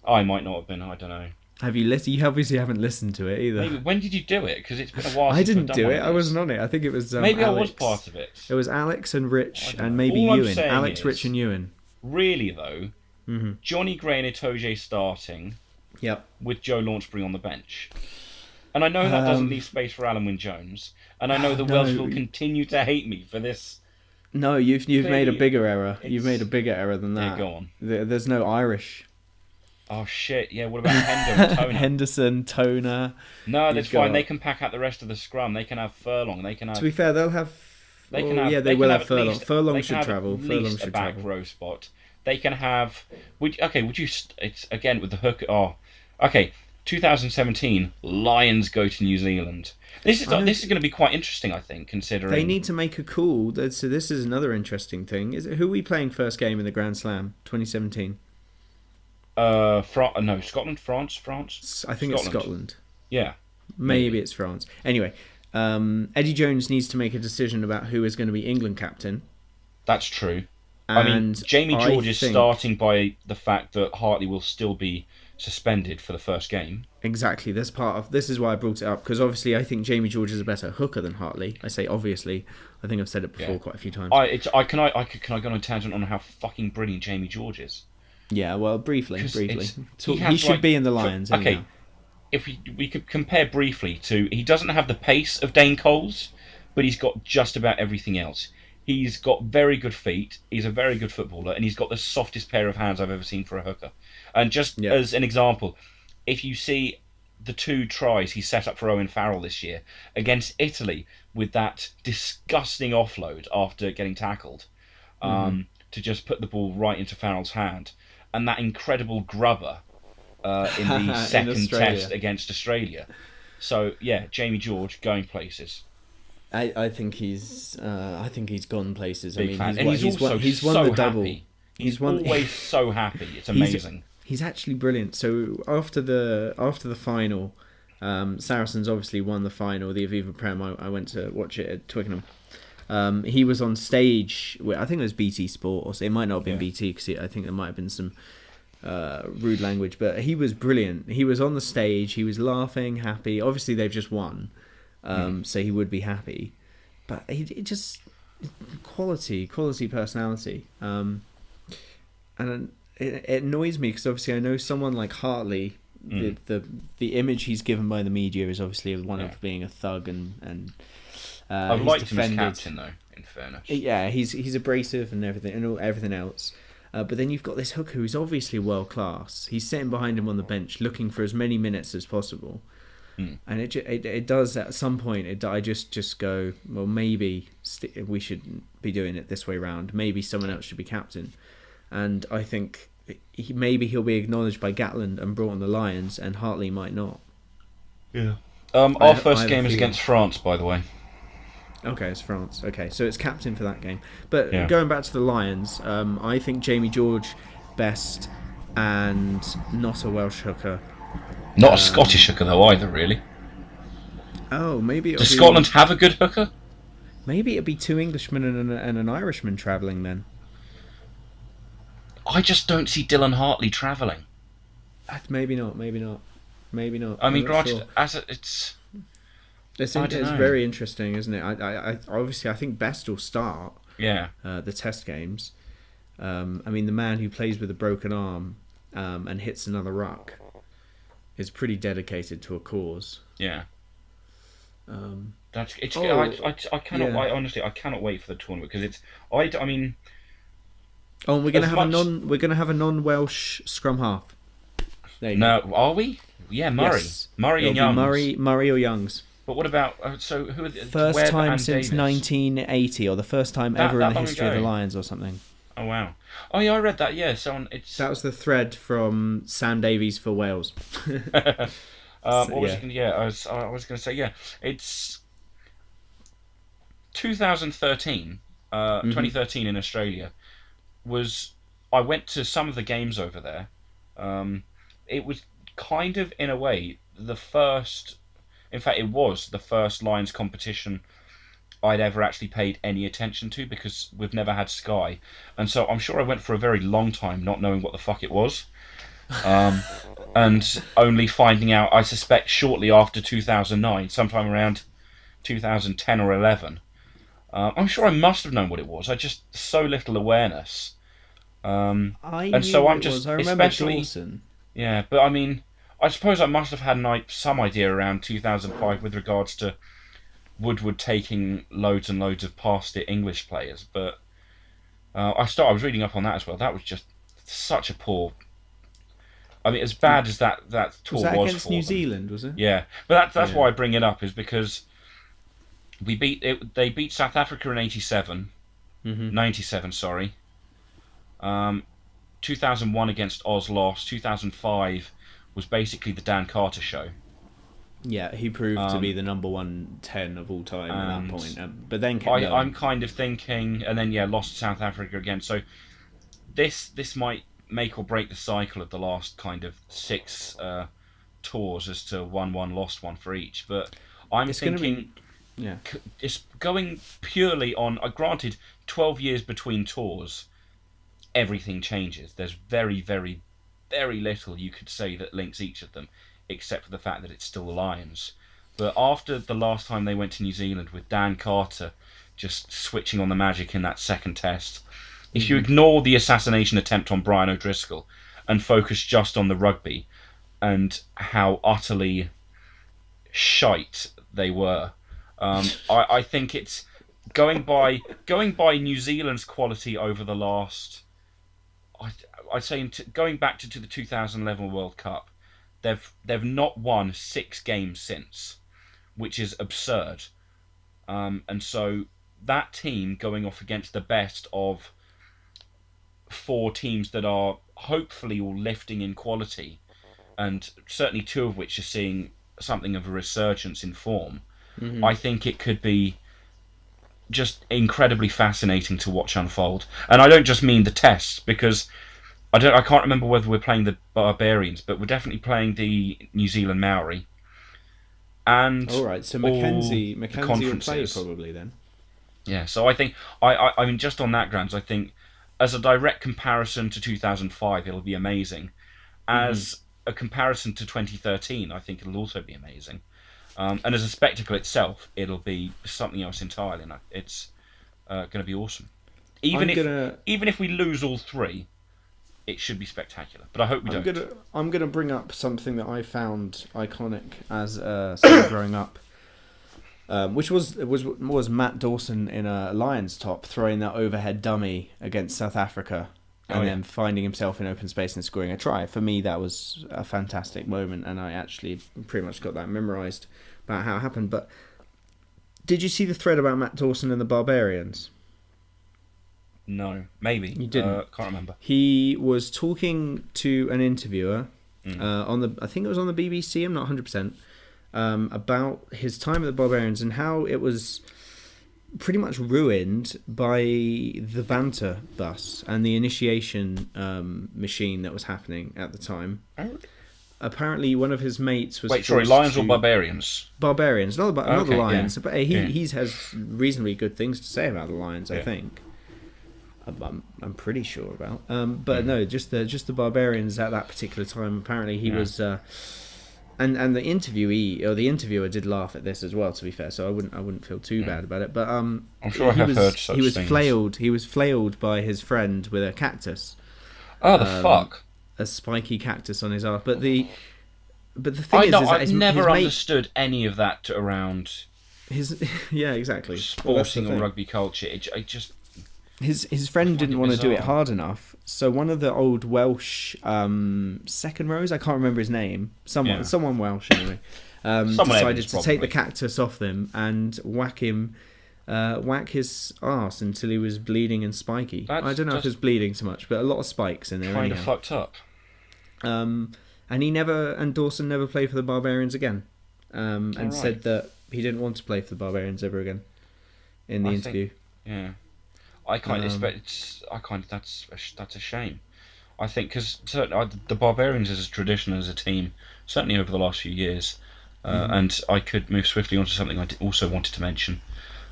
I might not have been. I don't know. Have you listened? You obviously haven't listened to it either. Maybe. When did you do it? Because it's been a while. I didn't do it. I wasn't on it. I think it was. Maybe Alex. I was part of it. It was Alex and Rich and maybe Ewan. Alex, Rich, and Ewan. Really though, Johnny Gray and Itoje starting. Yep. With Joe Launchbury on the bench, and I know that doesn't leave space for Alan Wynne-Jones, and I know the Welsh will continue to hate me for this. No, you've made a bigger error. You've made a bigger error than that. Yeah, go on. There's no Irish. Oh shit! Yeah, what about Hendo and Toner? Henderson, Toner. No, that's fine. They can pack out the rest of the scrum. They can have Furlong. They can have. To be fair, they'll have. They will have Furlong. Furlong should travel. Furlong should travel. Back row spot. They can have. Would you? It's again with the hook. Oh, okay. 2017 Lions go to New Zealand. This is going to be quite interesting, I think, considering they need to make a call. So this is another interesting thing. Is it who are we playing first game in the Grand Slam 2017? Scotland, France. I think it's Scotland. Yeah, maybe it's France. Anyway, Eddie Jones needs to make a decision about who is going to be England captain. That's true. I mean, Jamie George is starting by the fact that Hartley will still be suspended for the first game. Exactly. This is why I brought it up, because obviously I think Jamie George is a better hooker than Hartley. I say obviously. I think I've said it before quite a few times. Can I go on a tangent on how fucking brilliant Jamie George is? Yeah, well, briefly. He should be in the Lions. Okay, if we could compare briefly to, he doesn't have the pace of Dane Coles, but he's got just about everything else. He's got very good feet. He's a very good footballer, and he's got the softest pair of hands I've ever seen for a hooker. And just as an example, if you see the 2 tries he set up for Owen Farrell this year against Italy with that disgusting offload after getting tackled, to just put the ball right into Farrell's hand, and that incredible grubber in the second test against Australia. So yeah, Jamie George going places. I think he's gone places. Big fan. He's won the double. Happy. He's always so happy. It's amazing. He's actually brilliant. So after the final, Saracens obviously won the final, the Aviva Prem. I went to watch it at Twickenham. He was on stage I think it was BT Sport, or it might not have been BT, because I think there might have been some rude language, but he was brilliant. He was on the stage, he was laughing, happy. Obviously they've just won, so he would be happy, but he just quality personality, and it annoys me, because obviously I know someone like Hartley, the image he's given by the media is obviously one of being a thug, and I've liked him as captain though, in fairness. Yeah, he's abrasive and everything else. But then you've got this hooker who's obviously world class. He's sitting behind him on the bench, looking for as many minutes as possible. And it does at some point. I just go, well, maybe we should be doing it this way round. Maybe someone else should be captain. And I think maybe he'll be acknowledged by Gatland and brought on the Lions, and Hartley might not. Yeah. Our first game is against France, by the way. Okay, it's France. Okay, so it's captain for that game. But going back to the Lions, I think Jamie George best, and not a Welsh hooker. Not a Scottish hooker though either, really. Oh, maybe. Does Scotland have a good hooker? Maybe it'd be 2 Englishmen and an Irishman travelling then. I just don't see Dylan Hartley travelling. Maybe not. I mean, granted, it's very interesting, isn't it? I obviously I think Best will start. Yeah. The test games. I mean, the man who plays with a broken arm and hits another ruck is pretty dedicated to a cause. Yeah. I cannot wait for the tournament, because it's. I mean. Oh, and we're gonna have a non-Welsh scrum half. There you go. No, are we? Yeah, Murray. Yes. Murray and Youngs. Murray or Youngs. But what about who are the first Webb time and since Davis? 1980, or the first time ever in the history of the Lions, or something? Oh wow! Oh yeah, I read that. Yeah, that was the thread from Sam Davies for Wales. I was going to say it's 2013, 2013 in Australia. I went to some of the games over there. It was kind of, in a way, the first. In fact, it was the first Lions competition I'd ever actually paid any attention to, because we've never had Sky, and so I'm sure I went for a very long time not knowing what the fuck it was, and only finding out, I suspect, shortly after 2009, sometime around 2010 or 11. I'm sure I must have known what it was. I just so little awareness. I remember Dawson. Yeah, but I mean, I suppose I must have had some idea around 2005 with regards to Woodward taking loads and loads of past-it English players. But I was reading up on that as well. That was just such a poor. I mean, as bad as that tour was against for New them. Zealand, was it? Yeah, but that's why I bring it up, is because they beat South Africa in 87, 97, sorry. 2001 against Oz lost. 2005 was basically the Dan Carter show. Yeah, he proved to be the number 110 of all time at that point. But then I'm kind of thinking, and then lost to South Africa again. So this might make or break the cycle of the last kind of 6 tours, as to won one, lost one for each. But it's going purely on. Granted, 12 years between tours, everything changes. There's very, very very little you could say that links each of them, except for the fact that it's still the Lions. But after the last time they went to New Zealand with Dan Carter just switching on the magic in that second test, if you ignore the assassination attempt on Brian O'Driscoll and focus just on the rugby and how utterly shite they were, I think it's going by New Zealand's quality over the last. I'd say going back to the 2011 World Cup, they've not won 6 games since, which is absurd. And so that team going off against the best of 4 teams that are hopefully all lifting in quality, and certainly 2 of which are seeing something of a resurgence in form, I think it could be just incredibly fascinating to watch unfold. And I don't just mean the tests, because I can't remember whether we're playing the Barbarians, but we're definitely playing the New Zealand Maori. And all right, so Mackenzie will play probably then. Yeah, so I think I mean, just on that grounds, I think as a direct comparison to 2005, it'll be amazing. As a comparison to 2013, I think it'll also be amazing. And as a spectacle itself, it'll be something else entirely. And it's going to be awesome. Even if we lose all 3, it should be spectacular. But I hope we don't. I'm gonna bring up something that I found iconic as someone growing up, which was Matt Dawson in a Lions top throwing that overhead dummy against South Africa, and then finding himself in open space and scoring a try. For me, that was a fantastic moment, and I actually pretty much got that memorised about how it happened. But did you see the thread about Matt Dawson and the Barbarians? No, maybe. You didn't? Can't remember. He was talking to an interviewer I think it was on the BBC, I'm not 100%, about his time at the Barbarians and how it was pretty much ruined by the banter bus and the initiation machine that was happening at the time. Apparently, one of his mates was. Wait, sorry, Lions or Barbarians? Barbarians, not the Lions. Yeah. But he has reasonably good things to say about the Lions, I think. I'm pretty sure about. But no, just the Barbarians at that particular time. Apparently, he was. And the interviewer did laugh at this as well. To be fair, so I wouldn't feel too bad about it. But I'm sure I have heard such things. He was flailed by his friend with a cactus. Oh, the fuck! A spiky cactus on his arse. But the thing is that I've never understood any of that around his exactly sporting or rugby culture. His friend didn't want to do it hard enough, so one of the old Welsh second rows, I can't remember his name, someone Welsh anyway, decided to take the cactus off them and whack his arse until he was bleeding and spiky. I don't know if it was bleeding so much, but a lot of spikes in there. Kind of fucked up. And Dawson never played for the Barbarians again, said that he didn't want to play for the Barbarians ever again. In the interview, that's a shame. I think because the Barbarians as a tradition as a team, certainly over the last few years, and I could move swiftly onto something I also wanted to mention,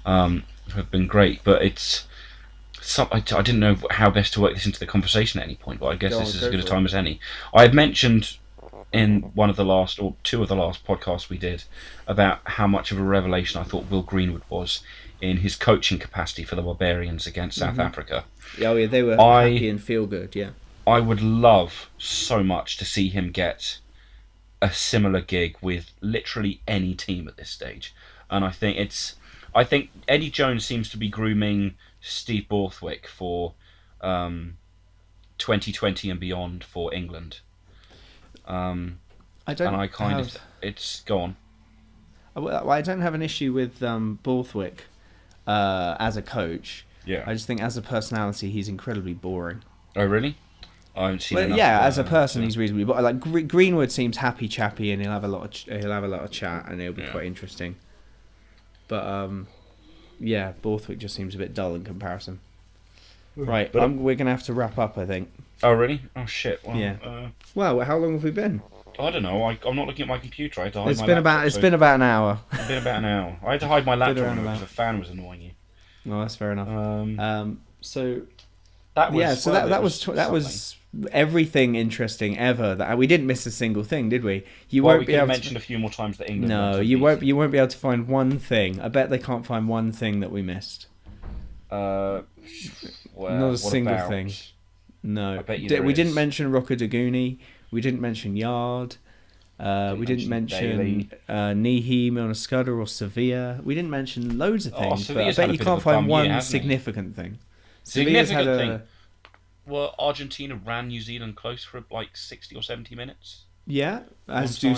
have been great. But I didn't know how best to work this into the conversation at any point. But I guess this is as good a time as any. I had mentioned in one of the last or 2 of the last podcasts we did about how much of a revelation I thought Will Greenwood was in his coaching capacity for the Barbarians against South Africa. Oh yeah, they were happy and feel good. Yeah, I would love so much to see him get a similar gig with literally any team at this stage. And I think Eddie Jones seems to be grooming Steve Borthwick for 2020 and beyond for England. It's go on. I don't have an issue with Borthwick as a coach. Yeah. I just think as a personality, he's incredibly boring. Oh, really? I haven't seen enough. Yeah, as a person, he's reasonably. But like Greenwood seems happy chappy, and he'll have a lot of chat, and it'll be quite interesting. But Borthwick just seems a bit dull in comparison. Right, we're gonna have to wrap up, I think. Oh, really? Oh shit. Well, yeah. Well, how long have we been? I don't know. I'm not looking at my computer. I had to hide It's been about an hour. It's been about an hour. I had to hide my laptop because the fan was annoying you. No, that's fair enough. So that was everything interesting ever. That we didn't miss a single thing, did we? You Well, won't we be could have able mentioned a few more times that England. No, you won't. You won't be able to find one thing. I bet they can't find one thing that we missed. Well, Not a what single about- thing. No, I bet you there we is. didn't mention Rockadaguni. We didn't mention Yard. We didn't mention Nihim on a Scudder or Sevilla. We didn't mention loads of things, but I Sevilla's had bet a you bit can't of a bum find year, one hasn't he? significant thing. Sevilla's had Significant thing. Well, Argentina ran New Zealand close for like 60 or 70 minutes. Yeah, as do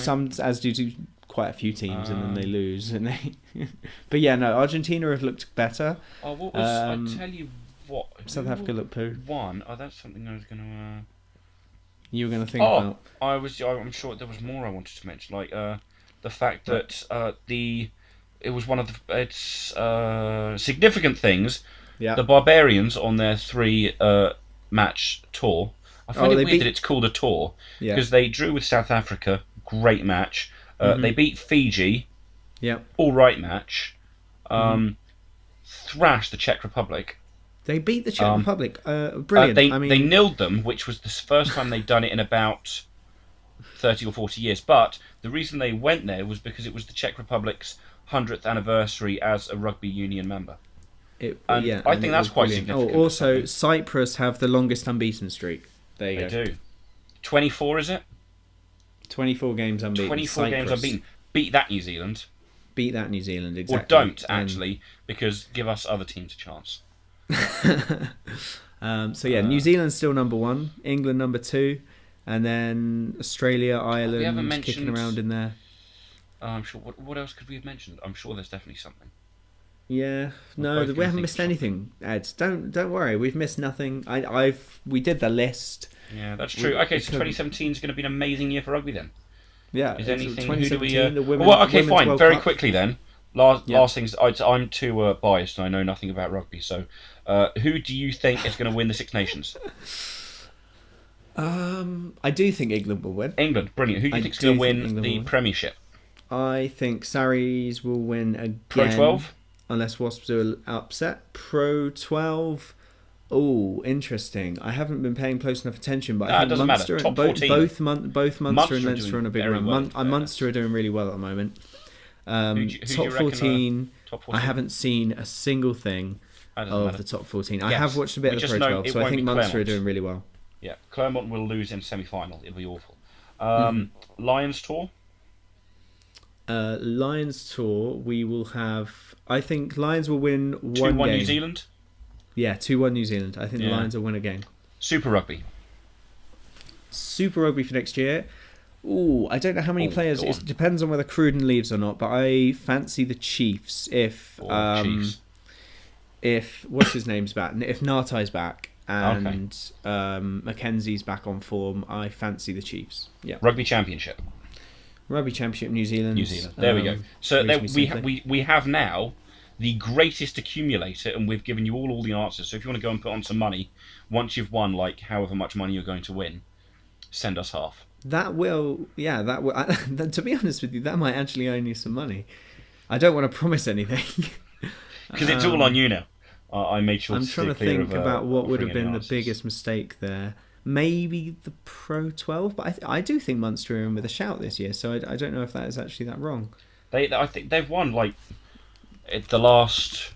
quite a few teams, and then they lose. And they, but yeah, no, Argentina have looked better. Oh, what was? I tell you what. South Africa looked poo. One. Oh, that's something I was going to. You were going to think about. I'm sure there was more I wanted to mention, like the fact that it was one of its significant things. Yeah. The Barbarians on their 3-match tour. I find it weird that it's called a tour because they drew with South Africa, great match. They beat Fiji, all right match. Thrashed the Czech Republic. They beat the Czech Republic. Brilliant. They nilled them, which was the first time they'd done it in about 30 or 40 years. But the reason they went there was because it was the Czech Republic's 100th anniversary as a rugby union member. I think that's quite significant. Oh, also, Cyprus have the longest unbeaten streak. There you go. They do. 24, is it? 24 games unbeaten. 24 games unbeaten. Beat that, New Zealand. Beat that, New Zealand, exactly. Or don't, actually, because give us other teams a chance. New Zealand's still number 1, England number 2, and then Australia, Ireland kicking around in there. I'm sure. What else could we have mentioned? I'm sure there's definitely something. Yeah, no, we haven't missed anything, Ed. Don't worry, we've missed nothing. We did the list. Yeah, that's true. Okay, so 2017 is going to be an amazing year for rugby then. Yeah, is anything? 2017, who do we? the women, well, okay, Women's fine. World Very Cup. quickly then. Last things. I'm too biased and I know nothing about rugby. So, who do you think is going to win the Six Nations? I do think England will win. England, brilliant. Who do you think is going to win the Premiership? I think Sarries will win again. Pro 12. Unless Wasps do upset. Pro 12. Oh, interesting. I haven't been paying close enough attention, but I think doesn't Munster, matter. Top 14. both Munster and Leinster are on a big run. Munster are doing really well at the moment. Top 14. I haven't seen a single thing of the top 14. I have watched a bit of the Pro 12, so I think Munster are doing really well. Yeah, Claremont will lose in semi-final. It'll be awful. Lions tour. Lions tour. We will have. I think Lions will win 1 2-1 game. New Zealand. Yeah, 2-1 New Zealand. I think the Lions will win a game. Super Rugby. Super Rugby for next year. Ooh, I don't know how many players. It depends on whether Cruden leaves or not. But I fancy the Chiefs if what's his name's back. If Nartai's back and Mackenzie's back on form, I fancy the Chiefs. Yeah. Rugby Championship. Rugby Championship New Zealand. New Zealand. There we go. So we have now the greatest accumulator, and we've given you all the answers. So if you want to go and put on some money, once you've won like however much money you're going to win, send us half. That will. To be honest with you, that might actually earn you some money. I don't want to promise anything because it's all on you now. I made sure. I'm trying to think about what would have been the biggest mistake there. Maybe the Pro 12, but I do think Munster are in with a shout this year. So I don't know if that is actually that wrong. I think they've won like the last.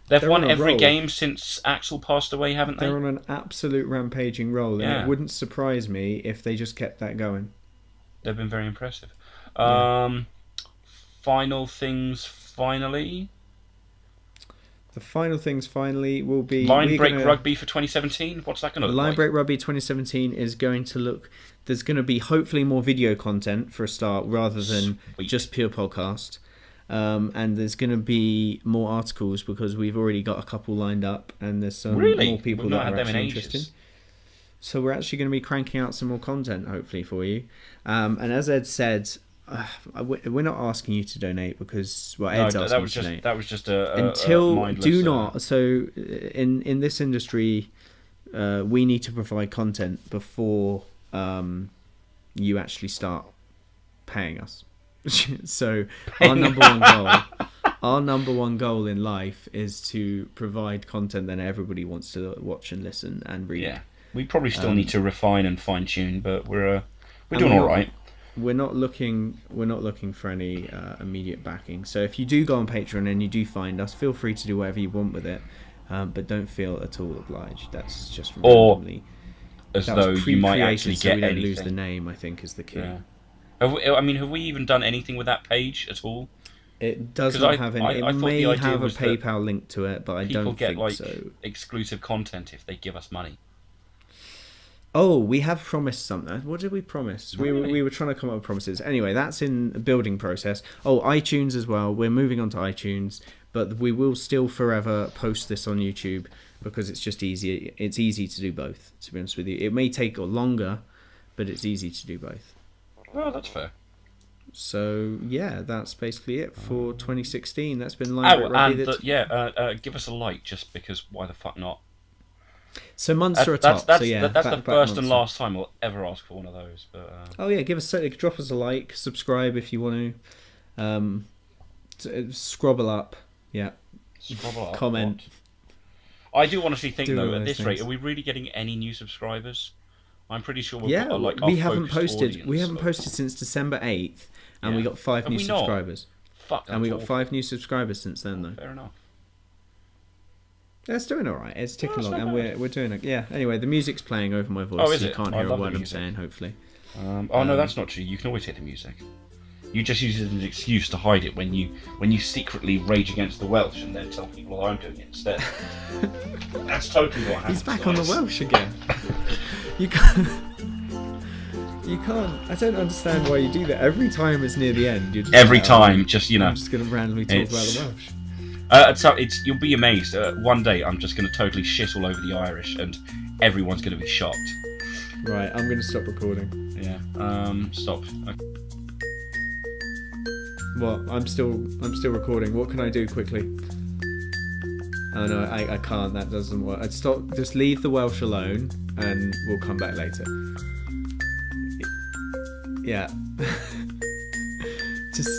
They've won every game since Axel passed away, haven't they? They're on an absolute rampaging roll, and it wouldn't surprise me if they just kept that going. They've been very impressive. Final things, finally. The final things, finally, will be... Linebreak Rugby for 2017? What's that going to look like? Linebreak Rugby 2017 is going to look... There's going to be hopefully more video content for a start, rather than just pure podcast. And there's going to be more articles because we've already got a couple lined up, and there's some more people that are actually interested. So we're actually going to be cranking out some more content, hopefully, for you. And as Ed said, we're not asking you to donate because Ed's asking you to donate. That was just until a mindless, do not. So in this industry, we need to provide content before you actually start paying us. So our number one goal in life is to provide content that everybody wants to watch and listen and read. We probably still need to refine and fine tune, but we're And doing all right. We're not looking for any immediate backing. So if you do go on Patreon and you do find us, feel free to do whatever you want with it, but don't feel at all obliged. That's just randomly. As That though was you might pre-created, actually so get we don't anything. lose the name, I think, is the key. Yeah. Have we even done anything with that page at all? It does 'Cause not I- have any. I It thought the may idea have a was that PayPal link to it, but I People don't get think like so. exclusive content if they give us money. Oh, we have promised something. What did we promise? Really? We were trying to come up with promises. Anyway, that's in the building process. Oh, iTunes as well. We're moving on to iTunes, but we will still forever post this on YouTube because it's just easy. It's easy to do both, to be honest with you. It may take longer, but it's easy to do both. Oh, that's fair. So, yeah, that's basically it for 2016. That's been Linebreak Oh, Rugby. and give us a like, just because why the fuck not? So Munster are That's top. So yeah, the back first and Munster. last time we'll ever ask for one of those. But Oh yeah, drop us a like, subscribe if you want to, scrobble up, yeah, scrabble up, comment. what? I do honestly think Do though, all at those this rate, things. are we really getting any new subscribers? I'm pretty sure we've Yeah, got like we our haven't focused posted. audience We haven't of- posted since December 8th, and we Yeah. got 5 Have new we not? subscribers. Fuck, And we that's got awful. 5 new subscribers since then, though. Fair enough. It's doing all right. It's ticking it's along, not and bad. we're doing it. Yeah. Anyway, the music's playing over my voice. Oh, is so you it? can't I hear a love the word I'm music. saying. Hopefully. No, that's not true. You can always hear the music. You just use it as an excuse to hide it when you secretly rage against the Welsh and then tell people I'm doing it instead. That's totally what happens. He's back on the guys. Welsh again. You can't. You can't. I don't understand why you do that. Every time it's near the end, you're just Every like, time, just I'm just going to randomly talk about it's- the Welsh. So you'll be amazed. One day I'm just going to totally shit all over the Irish, and everyone's going to be shocked. Right, I'm going to stop recording. Yeah. Stop. What? I'm still recording. What can I do quickly? Oh no, I can't. That doesn't work. I'd stop. Just leave the Welsh alone, and we'll come back later. Yeah. Just